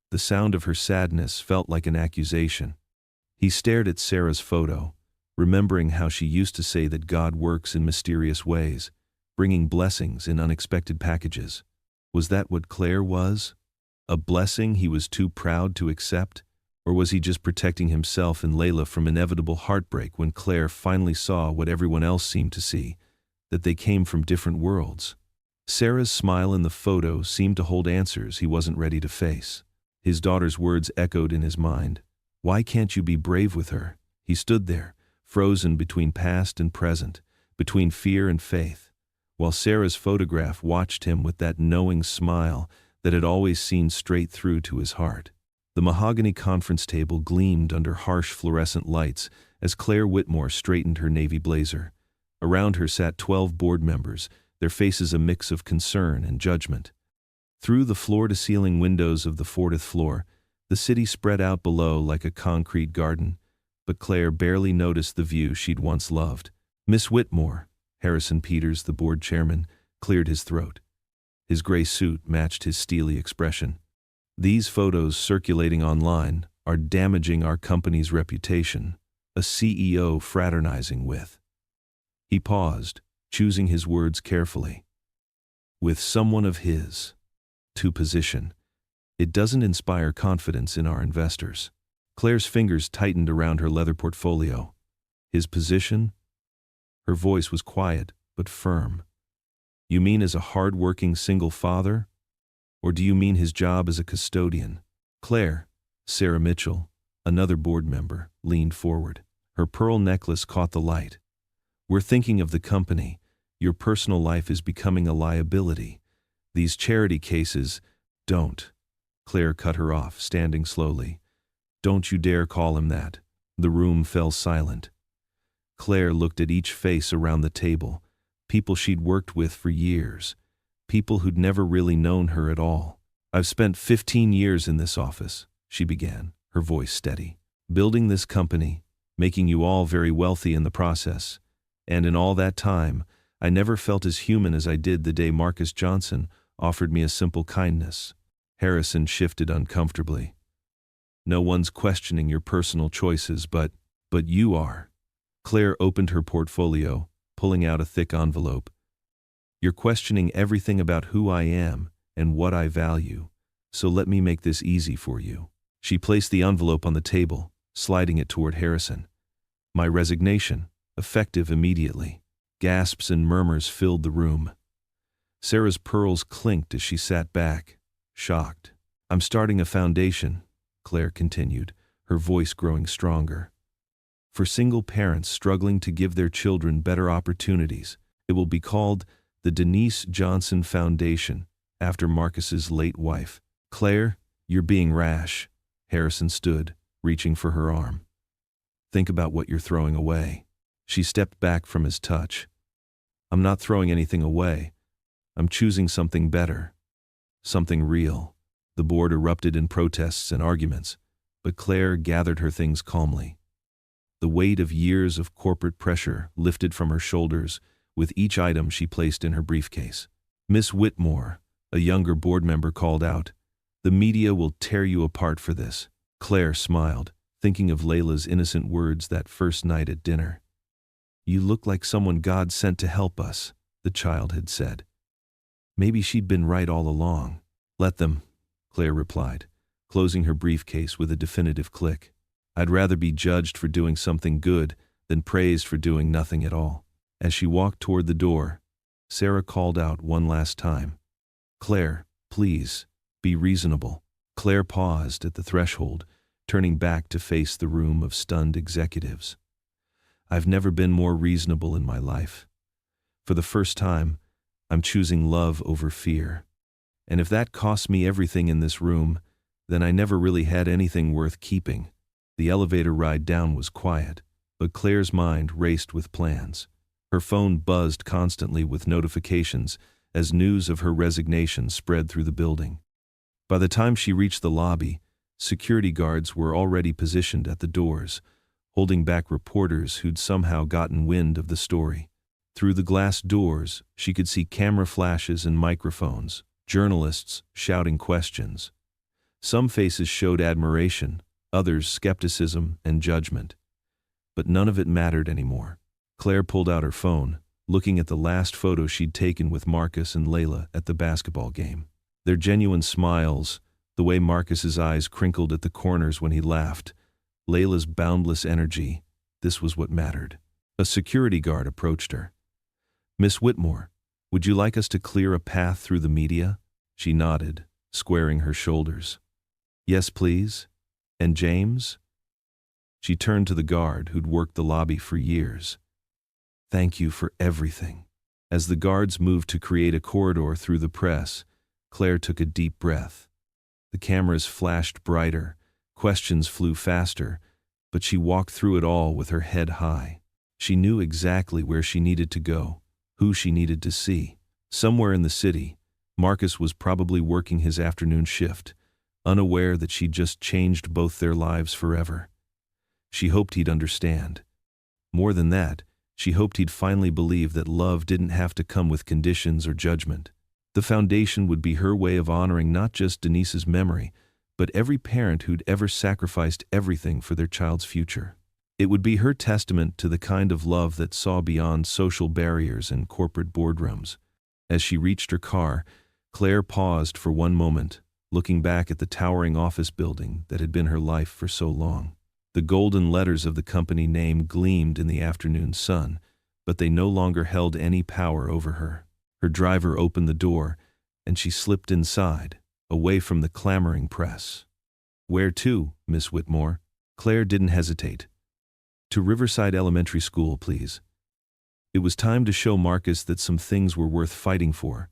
The sound of her sadness felt like an accusation. He stared at Sarah's photo, remembering how she used to say that God works in mysterious ways, bringing blessings in unexpected packages. Was that what Claire was? A blessing he was too proud to accept? Or was he just protecting himself and Layla from inevitable heartbreak when Claire finally saw what everyone else seemed to see, that they came from different worlds? Sarah's smile in the photo seemed to hold answers he wasn't ready to face. His daughter's words echoed in his mind. Why can't you be brave with her? He stood there, frozen between past and present, between fear and faith, while Sarah's photograph watched him with that knowing smile that had always seen straight through to his heart. The mahogany conference table gleamed under harsh fluorescent lights as Claire Whitmore straightened her navy blazer. Around her sat 12 board members, their faces a mix of concern and judgment. Through the floor-to-ceiling windows of the 40th floor, the city spread out below like a concrete garden, but Claire barely noticed the view she'd once loved. Miss Whitmore, Harrison Peters, the board chairman, cleared his throat. His gray suit matched his steely expression. These photos circulating online are damaging our company's reputation, a CEO fraternizing with. He paused, choosing his words carefully. With someone of his position, it doesn't inspire confidence in our investors. Claire's fingers tightened around her leather portfolio. His position? Her voice was quiet but firm. You mean as a hard-working single father? Or do you mean his job as a custodian? Claire, Sarah Mitchell, another board member, leaned forward. Her pearl necklace caught the light. We're thinking of the company. Your personal life is becoming a liability. These charity cases, don't. Claire cut her off, standing slowly. Don't you dare call him that. The room fell silent. Claire looked at each face around the table, people she'd worked with for years, people who'd never really known her at all. I've spent 15 years in this office, she began, her voice steady. Building this company, making you all very wealthy in the process. And in all that time, I never felt as human as I did the day Marcus Johnson offered me a simple kindness. Harrison shifted uncomfortably. No one's questioning your personal choices, but you are. Claire opened her portfolio, pulling out a thick envelope. You're questioning everything about who I am and what I value, so let me make this easy for you. She placed the envelope on the table, sliding it toward Harrison. My resignation, effective immediately. Gasps and murmurs filled the room. Sarah's pearls clinked as she sat back, shocked. I'm starting a foundation, Claire continued, her voice growing stronger. For single parents struggling to give their children better opportunities. It will be called the Denise Johnson Foundation, after Marcus's late wife. Claire, you're being rash. Harrison stood, reaching for her arm. Think about what you're throwing away. She stepped back from his touch. I'm not throwing anything away. I'm choosing something better. Something real. The board erupted in protests and arguments, but Claire gathered her things calmly. The weight of years of corporate pressure lifted from her shoulders with each item she placed in her briefcase. Miss Whitmore, a younger board member, called out, The media will tear you apart for this. Claire smiled, thinking of Layla's innocent words that first night at dinner. You look like someone God sent to help us, the child had said. Maybe she'd been right all along. Let them, Claire replied, closing her briefcase with a definitive click. I'd rather be judged for doing something good than praised for doing nothing at all. As she walked toward the door, Sarah called out one last time. Claire, please, be reasonable. Claire paused at the threshold, turning back to face the room of stunned executives. I've never been more reasonable in my life. For the first time, I'm choosing love over fear. And if that costs me everything in this room, then I never really had anything worth keeping. The elevator ride down was quiet, but Claire's mind raced with plans. Her phone buzzed constantly with notifications as news of her resignation spread through the building. By the time she reached the lobby, security guards were already positioned at the doors, holding back reporters who'd somehow gotten wind of the story. Through the glass doors, she could see camera flashes and microphones, journalists shouting questions. Some faces showed admiration, others skepticism and judgment. But none of it mattered anymore. Claire pulled out her phone, looking at the last photo she'd taken with Marcus and Layla at the basketball game. Their genuine smiles, the way Marcus's eyes crinkled at the corners when he laughed, Layla's boundless energy, this was what mattered. A security guard approached her. Miss Whitmore, would you like us to clear a path through the media? She nodded, squaring her shoulders. Yes, please. And James? She turned to the guard who'd worked the lobby for years. Thank you for everything. As the guards moved to create a corridor through the press, Claire took a deep breath. The cameras flashed brighter, questions flew faster, but she walked through it all with her head high. She knew exactly where she needed to go, who she needed to see. Somewhere in the city, Marcus was probably working his afternoon shift, unaware that she'd just changed both their lives forever. She hoped he'd understand. More than that, she hoped he'd finally believe that love didn't have to come with conditions or judgment. The foundation would be her way of honoring not just Denise's memory, but every parent who'd ever sacrificed everything for their child's future. It would be her testament to the kind of love that saw beyond social barriers and corporate boardrooms. As she reached her car, Claire paused for one moment, looking back at the towering office building that had been her life for so long. The golden letters of the company name gleamed in the afternoon sun, but they no longer held any power over her. Her driver opened the door, and she slipped inside, away from the clamoring press. Where to, Miss Whitmore? Claire didn't hesitate. To Riverside Elementary School, please. It was time to show Marcus that some things were worth fighting for,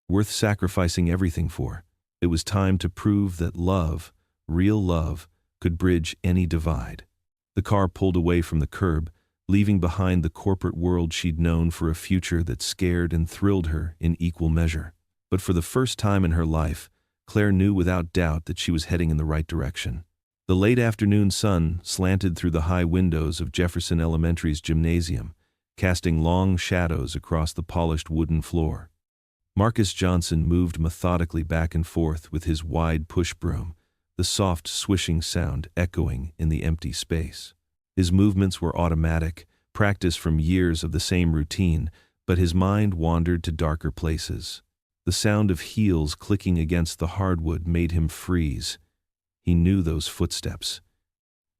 worth sacrificing everything for. It was time to prove that love, real love, could bridge any divide. The car pulled away from the curb, leaving behind the corporate world she'd known for a future that scared and thrilled her in equal measure. But for the first time in her life, Claire knew without doubt that she was heading in the right direction. The late afternoon sun slanted through the high windows of Jefferson Elementary's gymnasium, casting long shadows across the polished wooden floor. Marcus Johnson moved methodically back and forth with his wide push broom, the soft swishing sound echoing in the empty space. His movements were automatic, practiced from years of the same routine, but his mind wandered to darker places. The sound of heels clicking against the hardwood made him freeze. He knew those footsteps.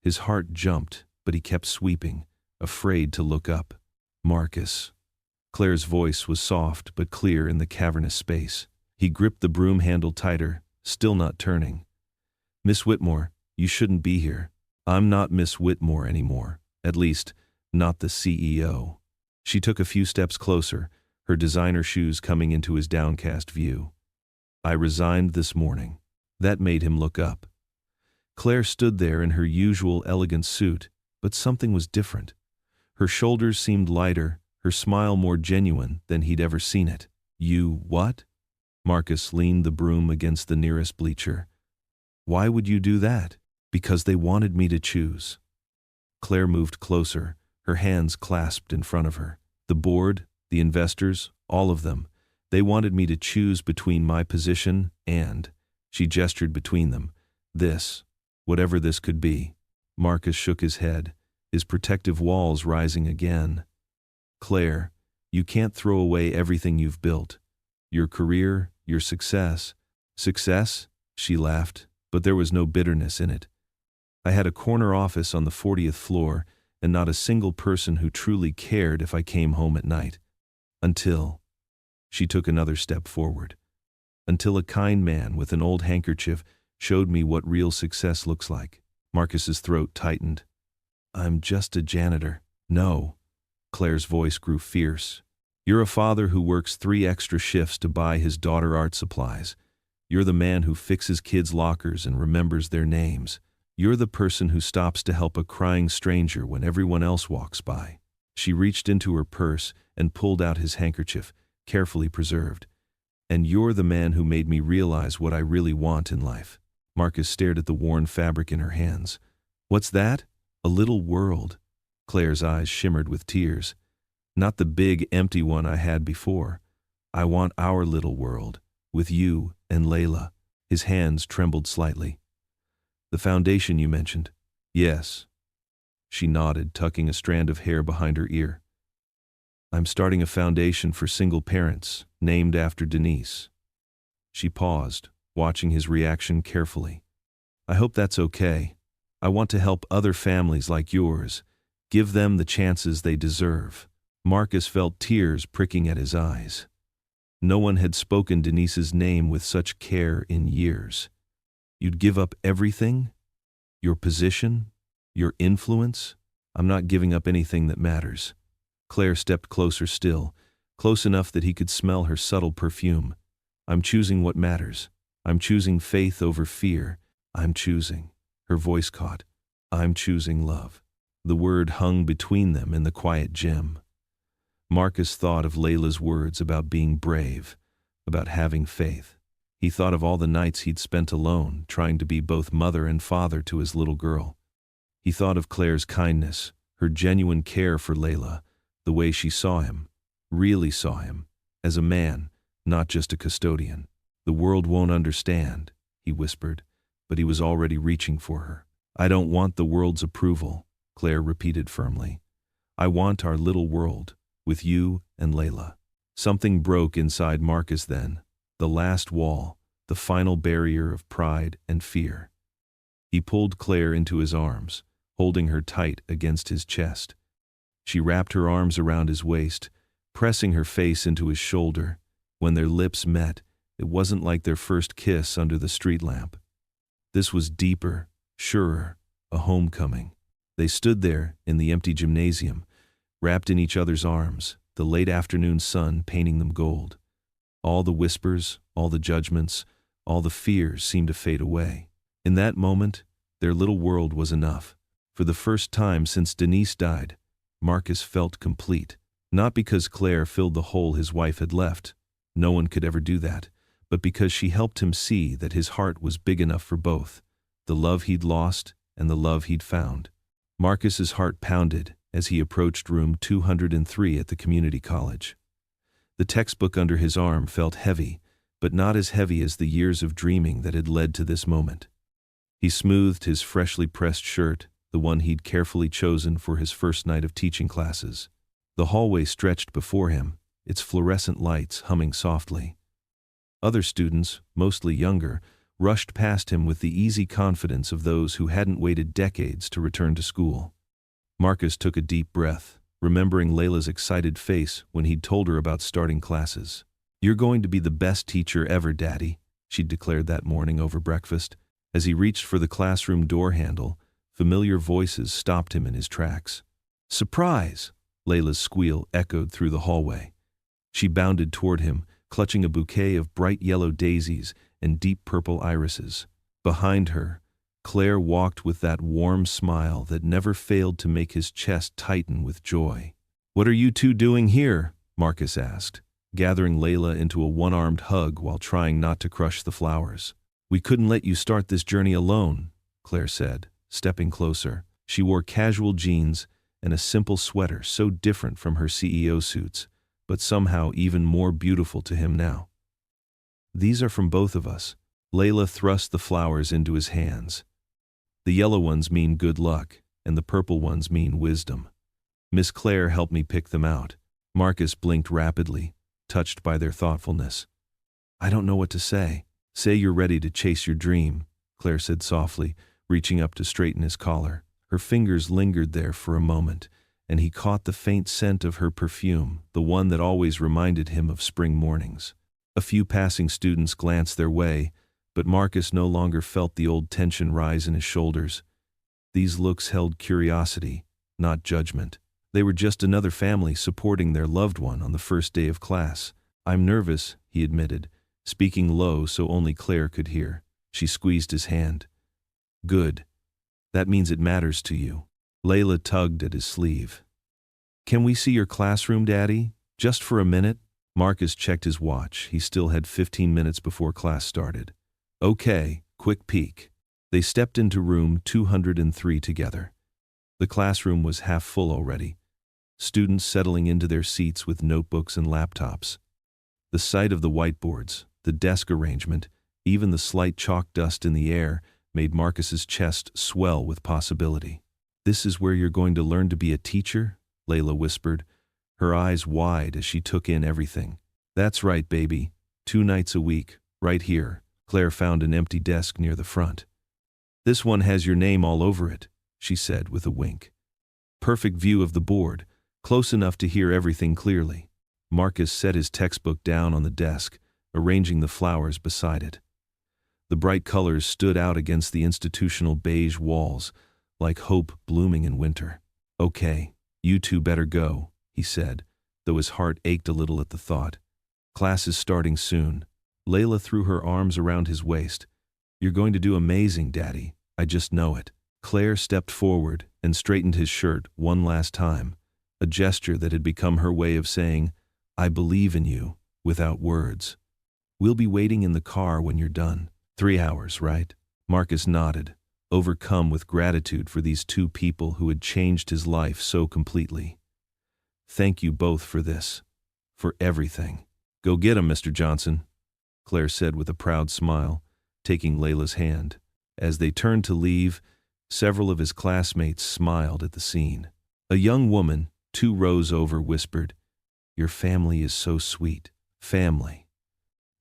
His heart jumped, but he kept sweeping, afraid to look up. Marcus. Claire's voice was soft but clear in the cavernous space. He gripped the broom handle tighter, still not turning. Miss Whitmore, you shouldn't be here. I'm not Miss Whitmore anymore, at least, not the CEO. She took a few steps closer, her designer shoes coming into his downcast view. I resigned this morning. That made him look up. Claire stood there in her usual elegant suit, but something was different. Her shoulders seemed lighter, her smile more genuine than he'd ever seen it. You what? Marcus leaned the broom against the nearest bleacher. Why would you do that? Because they wanted me to choose. Claire moved closer, her hands clasped in front of her. The board, the investors, all of them, they wanted me to choose between my position and, She gestured between them. This, whatever this could be. Marcus shook his head, his protective walls rising again. Claire, you can't throw away everything you've built. Your career, your success. Success? She laughed, but there was no bitterness in it. I had a corner office on the 40th floor, and not a single person who truly cared if I came home at night. Until... She took another step forward. Until a kind man with an old handkerchief showed me what real success looks like. Marcus's throat tightened. I'm just a janitor. No. Claire's voice grew fierce. You're a father who works 3 extra shifts to buy his daughter art supplies. You're the man who fixes kids' lockers and remembers their names. You're the person who stops to help a crying stranger when everyone else walks by. She reached into her purse and pulled out his handkerchief, carefully preserved. And you're the man who made me realize what I really want in life. Marcus stared at the worn fabric in her hands. What's that? A little world. Claire's eyes shimmered with tears. Not the big, empty one I had before. I want our little world, with you and Layla. His hands trembled slightly. The foundation you mentioned. Yes. She nodded, tucking a strand of hair behind her ear. I'm starting a foundation for single parents, named after Denise. She paused, watching his reaction carefully. I hope that's okay. I want to help other families like yours, give them the chances they deserve. Marcus felt tears pricking at his eyes. No one had spoken Denise's name with such care in years. You'd give up everything? Your position? Your influence? I'm not giving up anything that matters. Claire stepped closer still, close enough that he could smell her subtle perfume. I'm choosing what matters. I'm choosing faith over fear. I'm choosing. Her voice caught. I'm choosing love. The word hung between them in the quiet gym. Marcus thought of Layla's words about being brave, about having faith. He thought of all the nights he'd spent alone, trying to be both mother and father to his little girl. He thought of Claire's kindness, her genuine care for Layla, the way she saw him, really saw him, as a man, not just a custodian. The world won't understand, he whispered, but he was already reaching for her. I don't want the world's approval, Claire repeated firmly. I want our little world, with you and Layla. Something broke inside Marcus then, the last wall, the final barrier of pride and fear. He pulled Claire into his arms, holding her tight against his chest. She wrapped her arms around his waist, pressing her face into his shoulder. When their lips met, it wasn't like their first kiss under the street lamp. This was deeper, surer, a homecoming. They stood there in the empty gymnasium, wrapped in each other's arms, the late afternoon sun painting them gold. All the whispers, all the judgments, all the fears seemed to fade away. In that moment, their little world was enough. For the first time since Denise died, Marcus felt complete. Not because Claire filled the hole his wife had left. No one could ever do that. But because she helped him see that his heart was big enough for both, the love he'd lost and the love he'd found. Marcus's heart pounded as he approached room 203 at the community college. The textbook under his arm felt heavy, but not as heavy as the years of dreaming that had led to this moment. He smoothed his freshly pressed shirt, the one he'd carefully chosen for his first night of teaching classes. The hallway stretched before him, its fluorescent lights humming softly. Other students, mostly younger, rushed past him with the easy confidence of those who hadn't waited decades to return to school. Marcus took a deep breath, remembering Layla's excited face when he'd told her about starting classes. You're going to be the best teacher ever, Daddy, she'd declared that morning over breakfast. As he reached for the classroom door handle, familiar voices stopped him in his tracks. Surprise! Layla's squeal echoed through the hallway. She bounded toward him, clutching a bouquet of bright yellow daisies and deep purple irises. Behind her, Claire walked with that warm smile that never failed to make his chest tighten with joy. What are you two doing here? Marcus asked, gathering Layla into a one-armed hug while trying not to crush the flowers. We couldn't let you start this journey alone, Claire said, stepping closer. She wore casual jeans and a simple sweater so different from her CEO suits, but somehow even more beautiful to him now. These are from both of us. Layla thrust the flowers into his hands. The yellow ones mean good luck, and the purple ones mean wisdom. Miss Claire helped me pick them out. Marcus blinked rapidly, touched by their thoughtfulness. I don't know what to say. Say you're ready to chase your dream, Claire said softly, reaching up to straighten his collar. Her fingers lingered there for a moment, and he caught the faint scent of her perfume, the one that always reminded him of spring mornings. A few passing students glanced their way, but Marcus no longer felt the old tension rise in his shoulders. These looks held curiosity, not judgment. They were just another family supporting their loved one on the first day of class. I'm nervous, he admitted, speaking low so only Claire could hear. She squeezed his hand. Good. That means it matters to you. Layla tugged at his sleeve. Can we see your classroom, Daddy? Just for a minute? Marcus checked his watch. He still had 15 minutes before class started. Okay, quick peek. They stepped into room 203 together. The classroom was half full already, students settling into their seats with notebooks and laptops. The sight of the whiteboards, the desk arrangement, even the slight chalk dust in the air made Marcus's chest swell with possibility. This is where you're going to learn to be a teacher? Layla whispered, her eyes wide as she took in everything. That's right, baby. 2 nights a week, right here. Claire found an empty desk near the front. This one has your name all over it, she said with a wink. Perfect view of the board, close enough to hear everything clearly. Marcus set his textbook down on the desk, arranging the flowers beside it. The bright colors stood out against the institutional beige walls, like hope blooming in winter. Okay, you two better go, he said, though his heart ached a little at the thought. Class is starting soon. Layla threw her arms around his waist. You're going to do amazing, Daddy. I just know it. Claire stepped forward and straightened his shirt one last time, a gesture that had become her way of saying, I believe in you, without words. We'll be waiting in the car when you're done. 3 hours, right? Marcus nodded, overcome with gratitude for these 2 people who had changed his life so completely. Thank you both for this. For everything. Go get him, Mr. Johnson, Claire said with a proud smile, taking Layla's hand. As they turned to leave, several of his classmates smiled at the scene. A young woman, 2 rows over, whispered, Your family is so sweet. Family.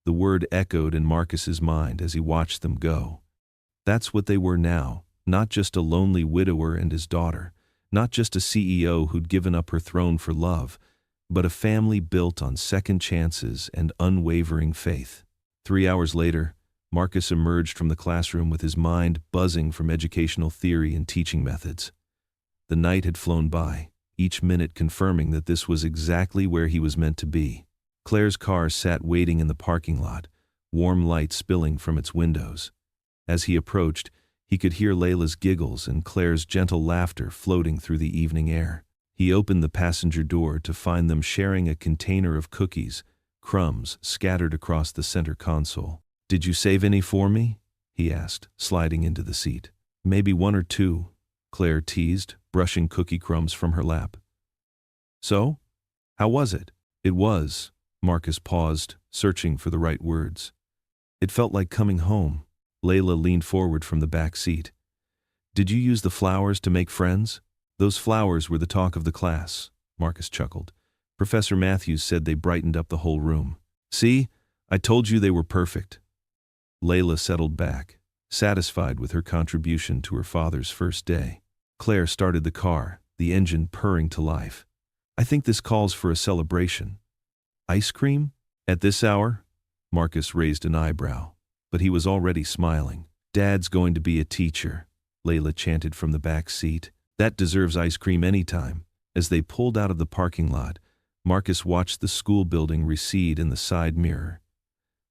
The word echoed in Marcus's mind as he watched them go. That's what they were now, not just a lonely widower and his daughter, not just a CEO who'd given up her throne for love, but a family built on second chances and unwavering faith. 3 hours later, Marcus emerged from the classroom with his mind buzzing from educational theory and teaching methods. The night had flown by, each minute confirming that this was exactly where he was meant to be. Claire's car sat waiting in the parking lot, warm light spilling from its windows. As he approached, he could hear Layla's giggles and Claire's gentle laughter floating through the evening air. He opened the passenger door to find them sharing a container of cookies, crumbs scattered across the center console. Did you save any for me? He asked, sliding into the seat. Maybe 1 or 2, Claire teased, brushing cookie crumbs from her lap. So? How was it? It was. Marcus paused, searching for the right words. It felt like coming home. Layla leaned forward from the back seat. Did you use the flowers to make friends? Those flowers were the talk of the class, Marcus chuckled. Professor Matthews said they brightened up the whole room. See, I told you they were perfect. Layla settled back, satisfied with her contribution to her father's first day. Claire started the car, the engine purring to life. I think this calls for a celebration. Ice cream? At this hour? Marcus raised an eyebrow, but he was already smiling. Dad's going to be a teacher, Layla chanted from the back seat. That deserves ice cream anytime. As they pulled out of the parking lot, Marcus watched the school building recede in the side mirror.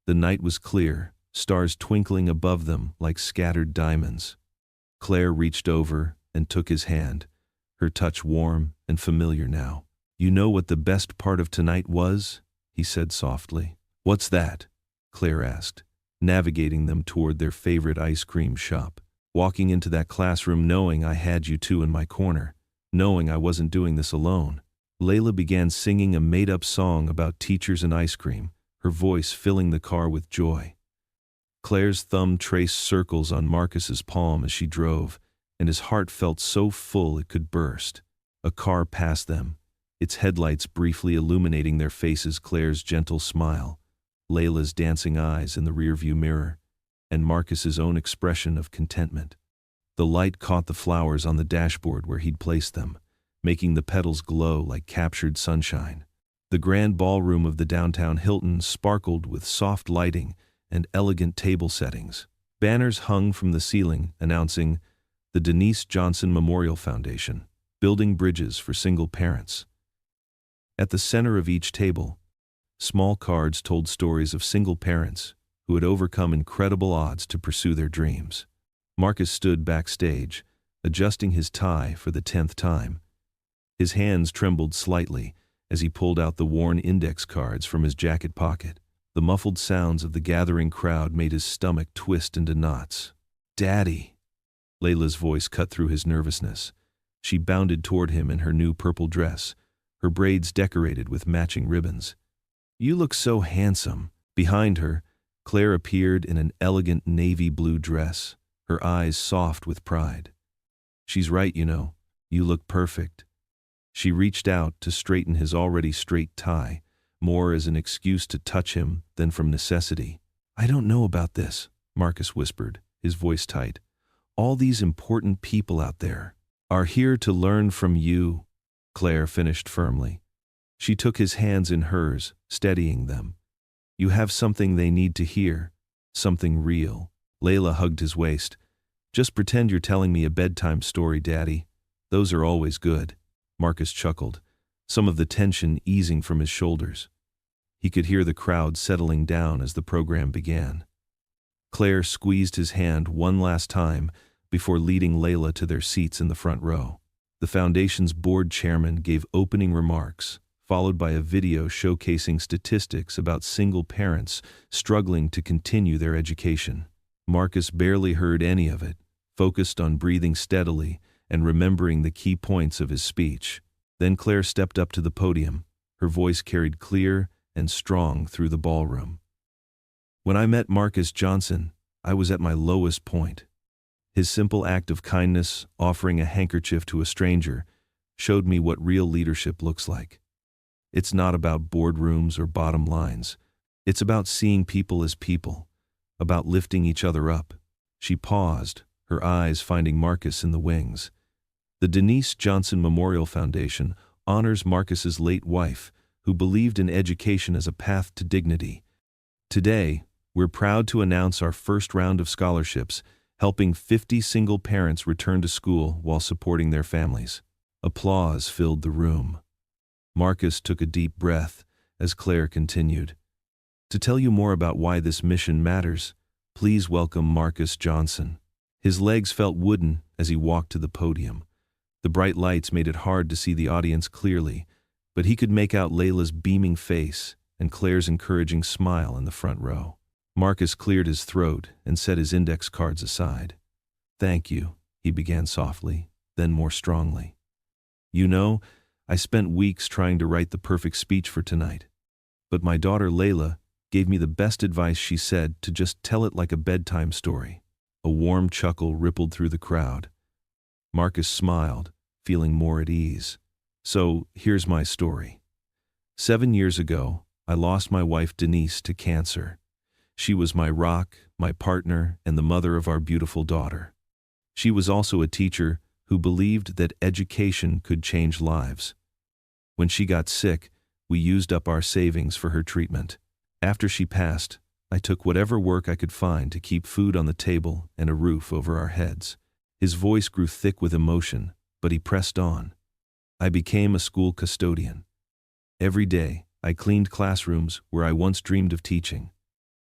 The night was clear, stars twinkling above them like scattered diamonds. Claire reached over and took his hand, her touch warm and familiar now. You know what the best part of tonight was? He said softly. What's that? Claire asked, navigating them toward their favorite ice cream shop. Walking into that classroom knowing I had you 2 in my corner, knowing I wasn't doing this alone. Layla began singing a made-up song about teachers and ice cream, her voice filling the car with joy. Claire's thumb traced circles on Marcus's palm as she drove, and his heart felt so full it could burst. A car passed them, its headlights briefly illuminating their faces. Claire's gentle smile, Layla's dancing eyes in the rearview mirror, and Marcus's own expression of contentment. The light caught the flowers on the dashboard where he'd placed them, making the petals glow like captured sunshine. The grand ballroom of the downtown Hilton sparkled with soft lighting and elegant table settings. Banners hung from the ceiling announcing the Denise Johnson Memorial Foundation, building bridges for single parents. At the center of each table, small cards told stories of single parents who had overcome incredible odds to pursue their dreams. Marcus stood backstage, adjusting his tie for the 10th time. His hands trembled slightly as he pulled out the worn index cards from his jacket pocket. The muffled sounds of the gathering crowd made his stomach twist into knots. "Daddy!" Layla's voice cut through his nervousness. She bounded toward him in her new purple dress, her braids decorated with matching ribbons. "You look so handsome." Behind her, Claire appeared in an elegant navy blue dress, her eyes soft with pride. "She's right, you know. You look perfect." She reached out to straighten his already straight tie, more as an excuse to touch him than from necessity. "I don't know about this," Marcus whispered, his voice tight. "All these important people out there are here to learn from you," Claire finished firmly. She took his hands in hers, steadying them. "You have something they need to hear, something real." Layla hugged his waist. "Just pretend you're telling me a bedtime story, Daddy. Those are always good." Marcus chuckled, some of the tension easing from his shoulders. He could hear the crowd settling down as the program began. Claire squeezed his hand one last time before leading Layla to their seats in the front row. The foundation's board chairman gave opening remarks, followed by a video showcasing statistics about single parents struggling to continue their education. Marcus barely heard any of it, focused on breathing steadily and remembering the key points of his speech. Then Claire stepped up to the podium, her voice carried clear and strong through the ballroom. "When I met Marcus Johnson, I was at my lowest point. His simple act of kindness, offering a handkerchief to a stranger, showed me what real leadership looks like. It's not about boardrooms or bottom lines. It's about seeing people as people, about lifting each other up." She paused, her eyes finding Marcus in the wings. The Denise Johnson Memorial Foundation honors Marcus's late wife, who believed in education as a path to dignity. Today, we're proud to announce our first round of scholarships, helping 50 single parents return to school while supporting their families. Applause filled the room. Marcus took a deep breath as Claire continued. "To tell you more about why this mission matters, please welcome Marcus Johnson." His legs felt wooden as he walked to the podium. The bright lights made it hard to see the audience clearly, but he could make out Layla's beaming face and Claire's encouraging smile in the front row. Marcus cleared his throat and set his index cards aside. "Thank you," he began softly, then more strongly. "You know, I spent weeks trying to write the perfect speech for tonight. But my daughter Layla gave me the best advice. She said to just tell it like a bedtime story." A warm chuckle rippled through the crowd. Marcus smiled, feeling more at ease. "So, here's my story. 7 years ago, I lost my wife Denise to cancer. She was my rock, my partner, and the mother of our beautiful daughter. She was also a teacher who believed that education could change lives. When she got sick, we used up our savings for her treatment. After she passed, I took whatever work I could find to keep food on the table and a roof over our heads." His voice grew thick with emotion, but he pressed on. "I became a school custodian. Every day, I cleaned classrooms where I once dreamed of teaching.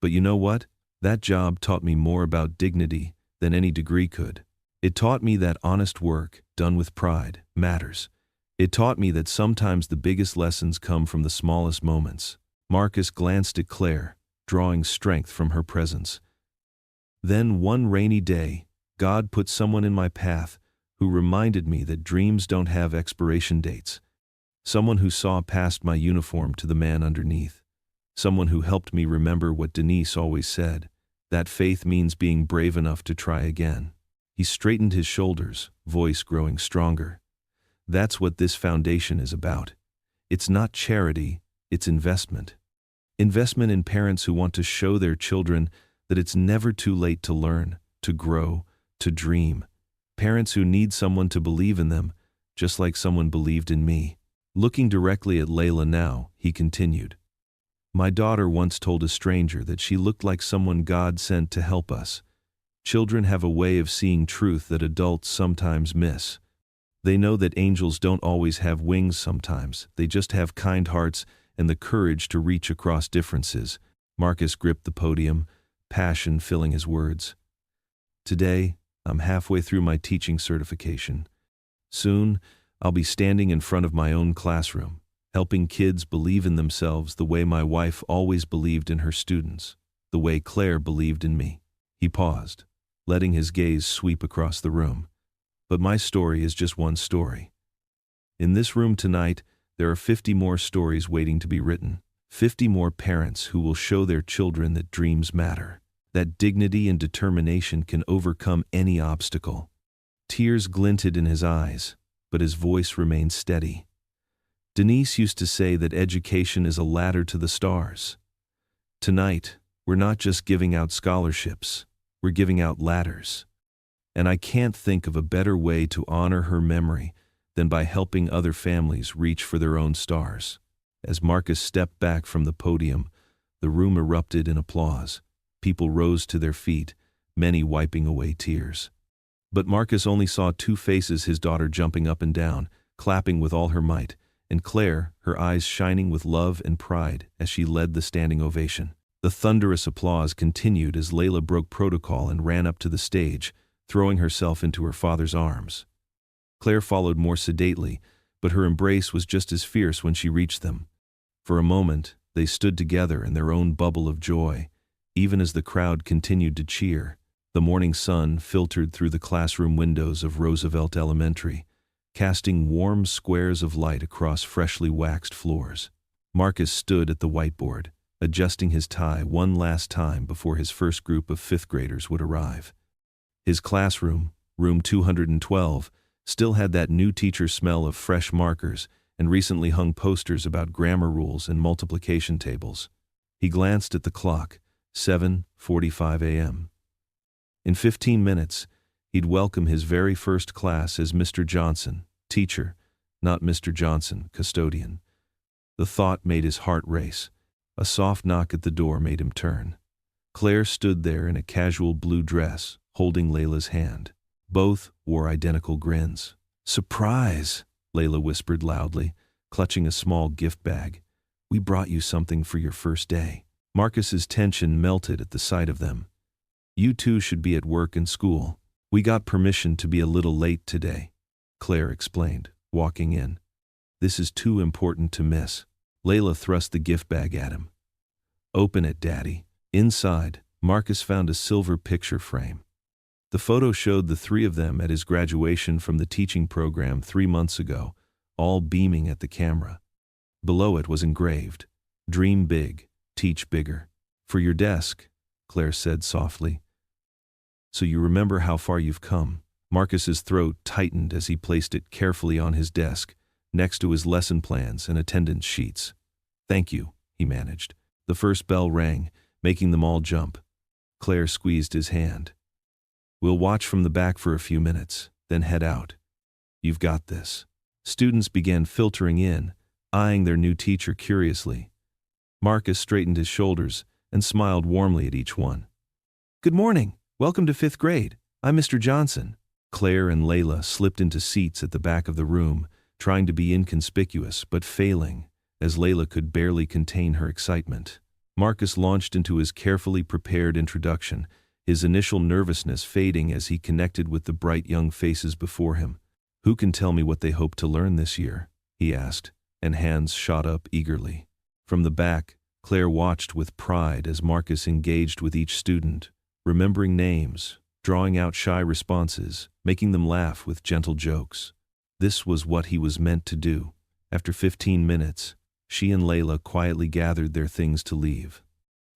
But you know what? That job taught me more about dignity than any degree could. It taught me that honest work, done with pride, matters. It taught me that sometimes the biggest lessons come from the smallest moments." Marcus glanced at Claire, drawing strength from her presence. "Then one rainy day, God put someone in my path who reminded me that dreams don't have expiration dates. Someone who saw past my uniform to the man underneath. Someone who helped me remember what Denise always said. That faith means being brave enough to try again. He straightened his shoulders, voice growing stronger. That's what this foundation is about. It's not charity, it's investment. Investment in parents who want to show their children that it's never too late to learn, to grow, to dream. Parents who need someone to believe in them, just like someone believed in me. Looking directly at Layla now, he continued. My daughter once told a stranger that she looked like someone God sent to help us. Children have a way of seeing truth that adults sometimes miss. They know that angels don't always have wings sometimes, they just have kind hearts and the courage to reach across differences. Marcus gripped the podium, passion filling his words. Today, I'm halfway through my teaching certification. Soon, I'll be standing in front of my own classroom, helping kids believe in themselves the way my wife always believed in her students, the way Claire believed in me. He paused, letting his gaze sweep across the room. But my story is just one story. In this room tonight, there are 50 more stories waiting to be written, 50 more parents who will show their children that dreams matter, that dignity and determination can overcome any obstacle. Tears glinted in his eyes, but his voice remained steady. Denise used to say that education is a ladder to the stars. Tonight, we're not just giving out scholarships, we're giving out ladders. And I can't think of a better way to honor her memory than by helping other families reach for their own stars. As Marcus stepped back from the podium, the room erupted in applause. People rose to their feet, many wiping away tears. But Marcus only saw two faces, his daughter jumping up and down, clapping with all her might, and Claire, her eyes shining with love and pride as she led the standing ovation. The thunderous applause continued as Layla broke protocol and ran up to the stage, throwing herself into her father's arms. Claire followed more sedately, but her embrace was just as fierce when she reached them. For a moment, they stood together in their own bubble of joy, even as the crowd continued to cheer. The morning sun filtered through the classroom windows of Roosevelt Elementary, casting warm squares of light across freshly waxed floors. Marcus stood at the whiteboard, adjusting his tie one last time before his first group of fifth graders would arrive. His classroom, room 212, still had that new teacher smell of fresh markers and recently hung posters about grammar rules and multiplication tables. He glanced at the clock, 7:45 a.m. In 15 minutes, he'd welcome his very first class as Mr. Johnson, teacher, not Mr. Johnson, custodian. The thought made his heart race. A soft knock at the door made him turn. Claire stood there in a casual blue dress, holding Layla's hand. Both wore identical grins. "Surprise!" Layla whispered loudly, clutching a small gift bag. "We brought you something for your first day." Marcus's tension melted at the sight of them. "You two should be at work and school. We got permission to be a little late today," Claire explained, walking in. "This is too important to miss." Layla thrust the gift bag at him. "Open it, Daddy." Inside, Marcus found a silver picture frame. The photo showed the three of them at his graduation from the teaching program 3 months ago, all beaming at the camera. Below it was engraved, "Dream big, teach bigger." "For your desk," Claire said softly. "So you remember how far you've come." Marcus's throat tightened as he placed it carefully on his desk, next to his lesson plans and attendance sheets. "Thank you," he managed. The first bell rang, making them all jump. Claire squeezed his hand. "We'll watch from the back for a few minutes, then head out. You've got this." Students began filtering in, eyeing their new teacher curiously. Marcus straightened his shoulders and smiled warmly at each one. "Good morning. Welcome to 5th grade. I'm Mr. Johnson." Claire and Layla slipped into seats at the back of the room, trying to be inconspicuous but failing, as Layla could barely contain her excitement. Marcus launched into his carefully prepared introduction, his initial nervousness fading as he connected with the bright young faces before him. "Who can tell me what they hope to learn this year?" he asked, and hands shot up eagerly. From the back, Claire watched with pride as Marcus engaged with each student, remembering names, drawing out shy responses, making them laugh with gentle jokes. This was what he was meant to do. After 15 minutes, she and Layla quietly gathered their things to leave.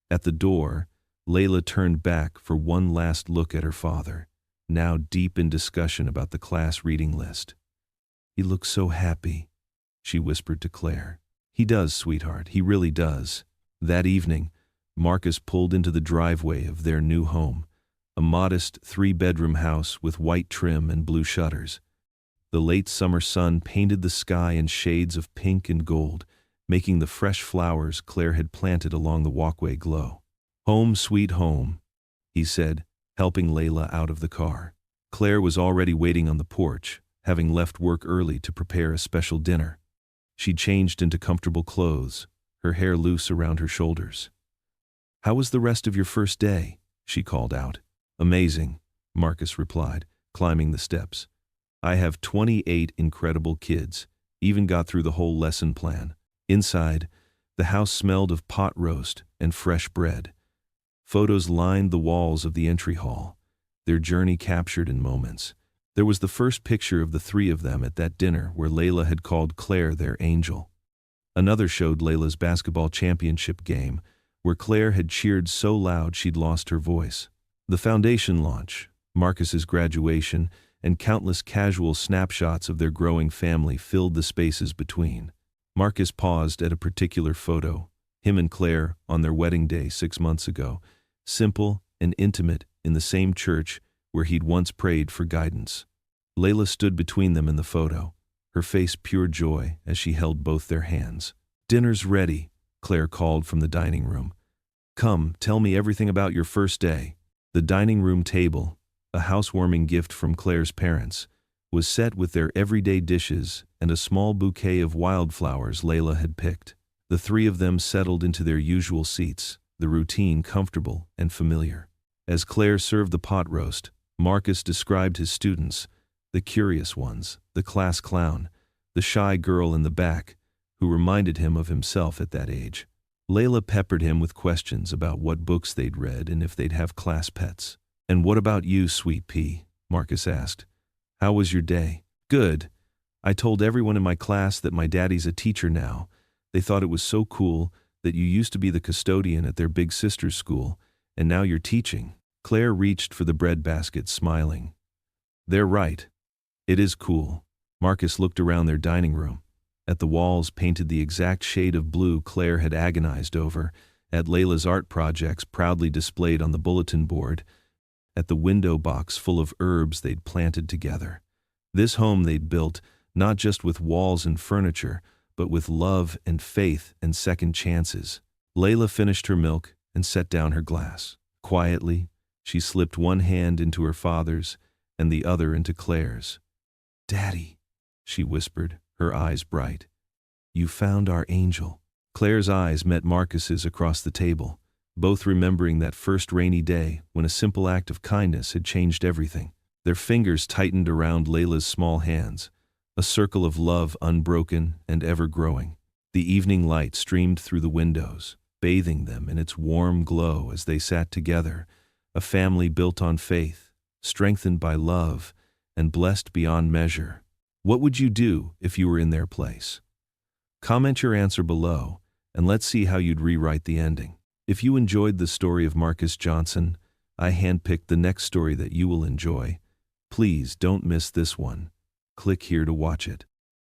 At the door, Layla turned back for one last look at her father, now deep in discussion about the class reading list. "He looks so happy," she whispered to Claire. "He does, sweetheart, he really does." That evening, Marcus pulled into the driveway of their new home, a modest 3-bedroom house with white trim and blue shutters. The late summer sun painted the sky in shades of pink and gold, making the fresh flowers Claire had planted along the walkway glow. "Home sweet home," he said, helping Layla out of the car. Claire was already waiting on the porch, having left work early to prepare a special dinner. She changed into comfortable clothes, her hair loose around her shoulders. "How was the rest of your first day?" she called out. "Amazing," Marcus replied, climbing the steps. "I have 28 incredible kids, even got through the whole lesson plan." Inside, the house smelled of pot roast and fresh bread. Photos lined the walls of the entry hall, their journey captured in moments. There was the first picture of the 3 of them at that dinner where Layla had called Claire their angel. Another showed Layla's basketball championship game, where Claire had cheered so loud she'd lost her voice. The foundation launch, Marcus's graduation, and countless casual snapshots of their growing family filled the spaces between. Marcus paused at a particular photo, him and Claire on their wedding day 6 months ago, simple and intimate in the same church where he'd once prayed for guidance. Layla stood between them in the photo, her face pure joy as she held both their hands. "Dinner's ready," Claire called from the dining room. "Come, tell me everything about your first day." The dining room table, a housewarming gift from Claire's parents, was set with their everyday dishes and a small bouquet of wildflowers Layla had picked. The 3 of them settled into their usual seats, the routine comfortable and familiar. As Claire served the pot roast, Marcus described his students, the curious ones, the class clown, the shy girl in the back, who reminded him of himself at that age. Layla peppered him with questions about what books they'd read and if they'd have class pets. "And what about you, sweet pea?" Marcus asked. "How was your day?" "Good. I told everyone in my class that my daddy's a teacher now. They thought it was so cool that you used to be the custodian at their big sister's school, and now you're teaching." Claire reached for the bread basket, smiling. "They're right. It is cool." Marcus looked around their dining room, at the walls painted the exact shade of blue Claire had agonized over, at Layla's art projects proudly displayed on the bulletin board, at the window box full of herbs they'd planted together. This home they'd built, not just with walls and furniture, but with love and faith and second chances. Layla finished her milk and set down her glass. Quietly, she slipped one hand into her father's and the other into Claire's. "Daddy," she whispered, her eyes bright. "You found our angel." Claire's eyes met Marcus's across the table, both remembering that first rainy day when a simple act of kindness had changed everything. Their fingers tightened around Layla's small hands, a circle of love unbroken and ever-growing. The evening light streamed through the windows, bathing them in its warm glow as they sat together, a family built on faith, strengthened by love, and blessed beyond measure. What would you do if you were in their place? Comment your answer below, and let's see how you'd rewrite the ending. If you enjoyed the story of Marcus Johnson, I handpicked the next story that you will enjoy. Please don't miss this one. Click here to watch it.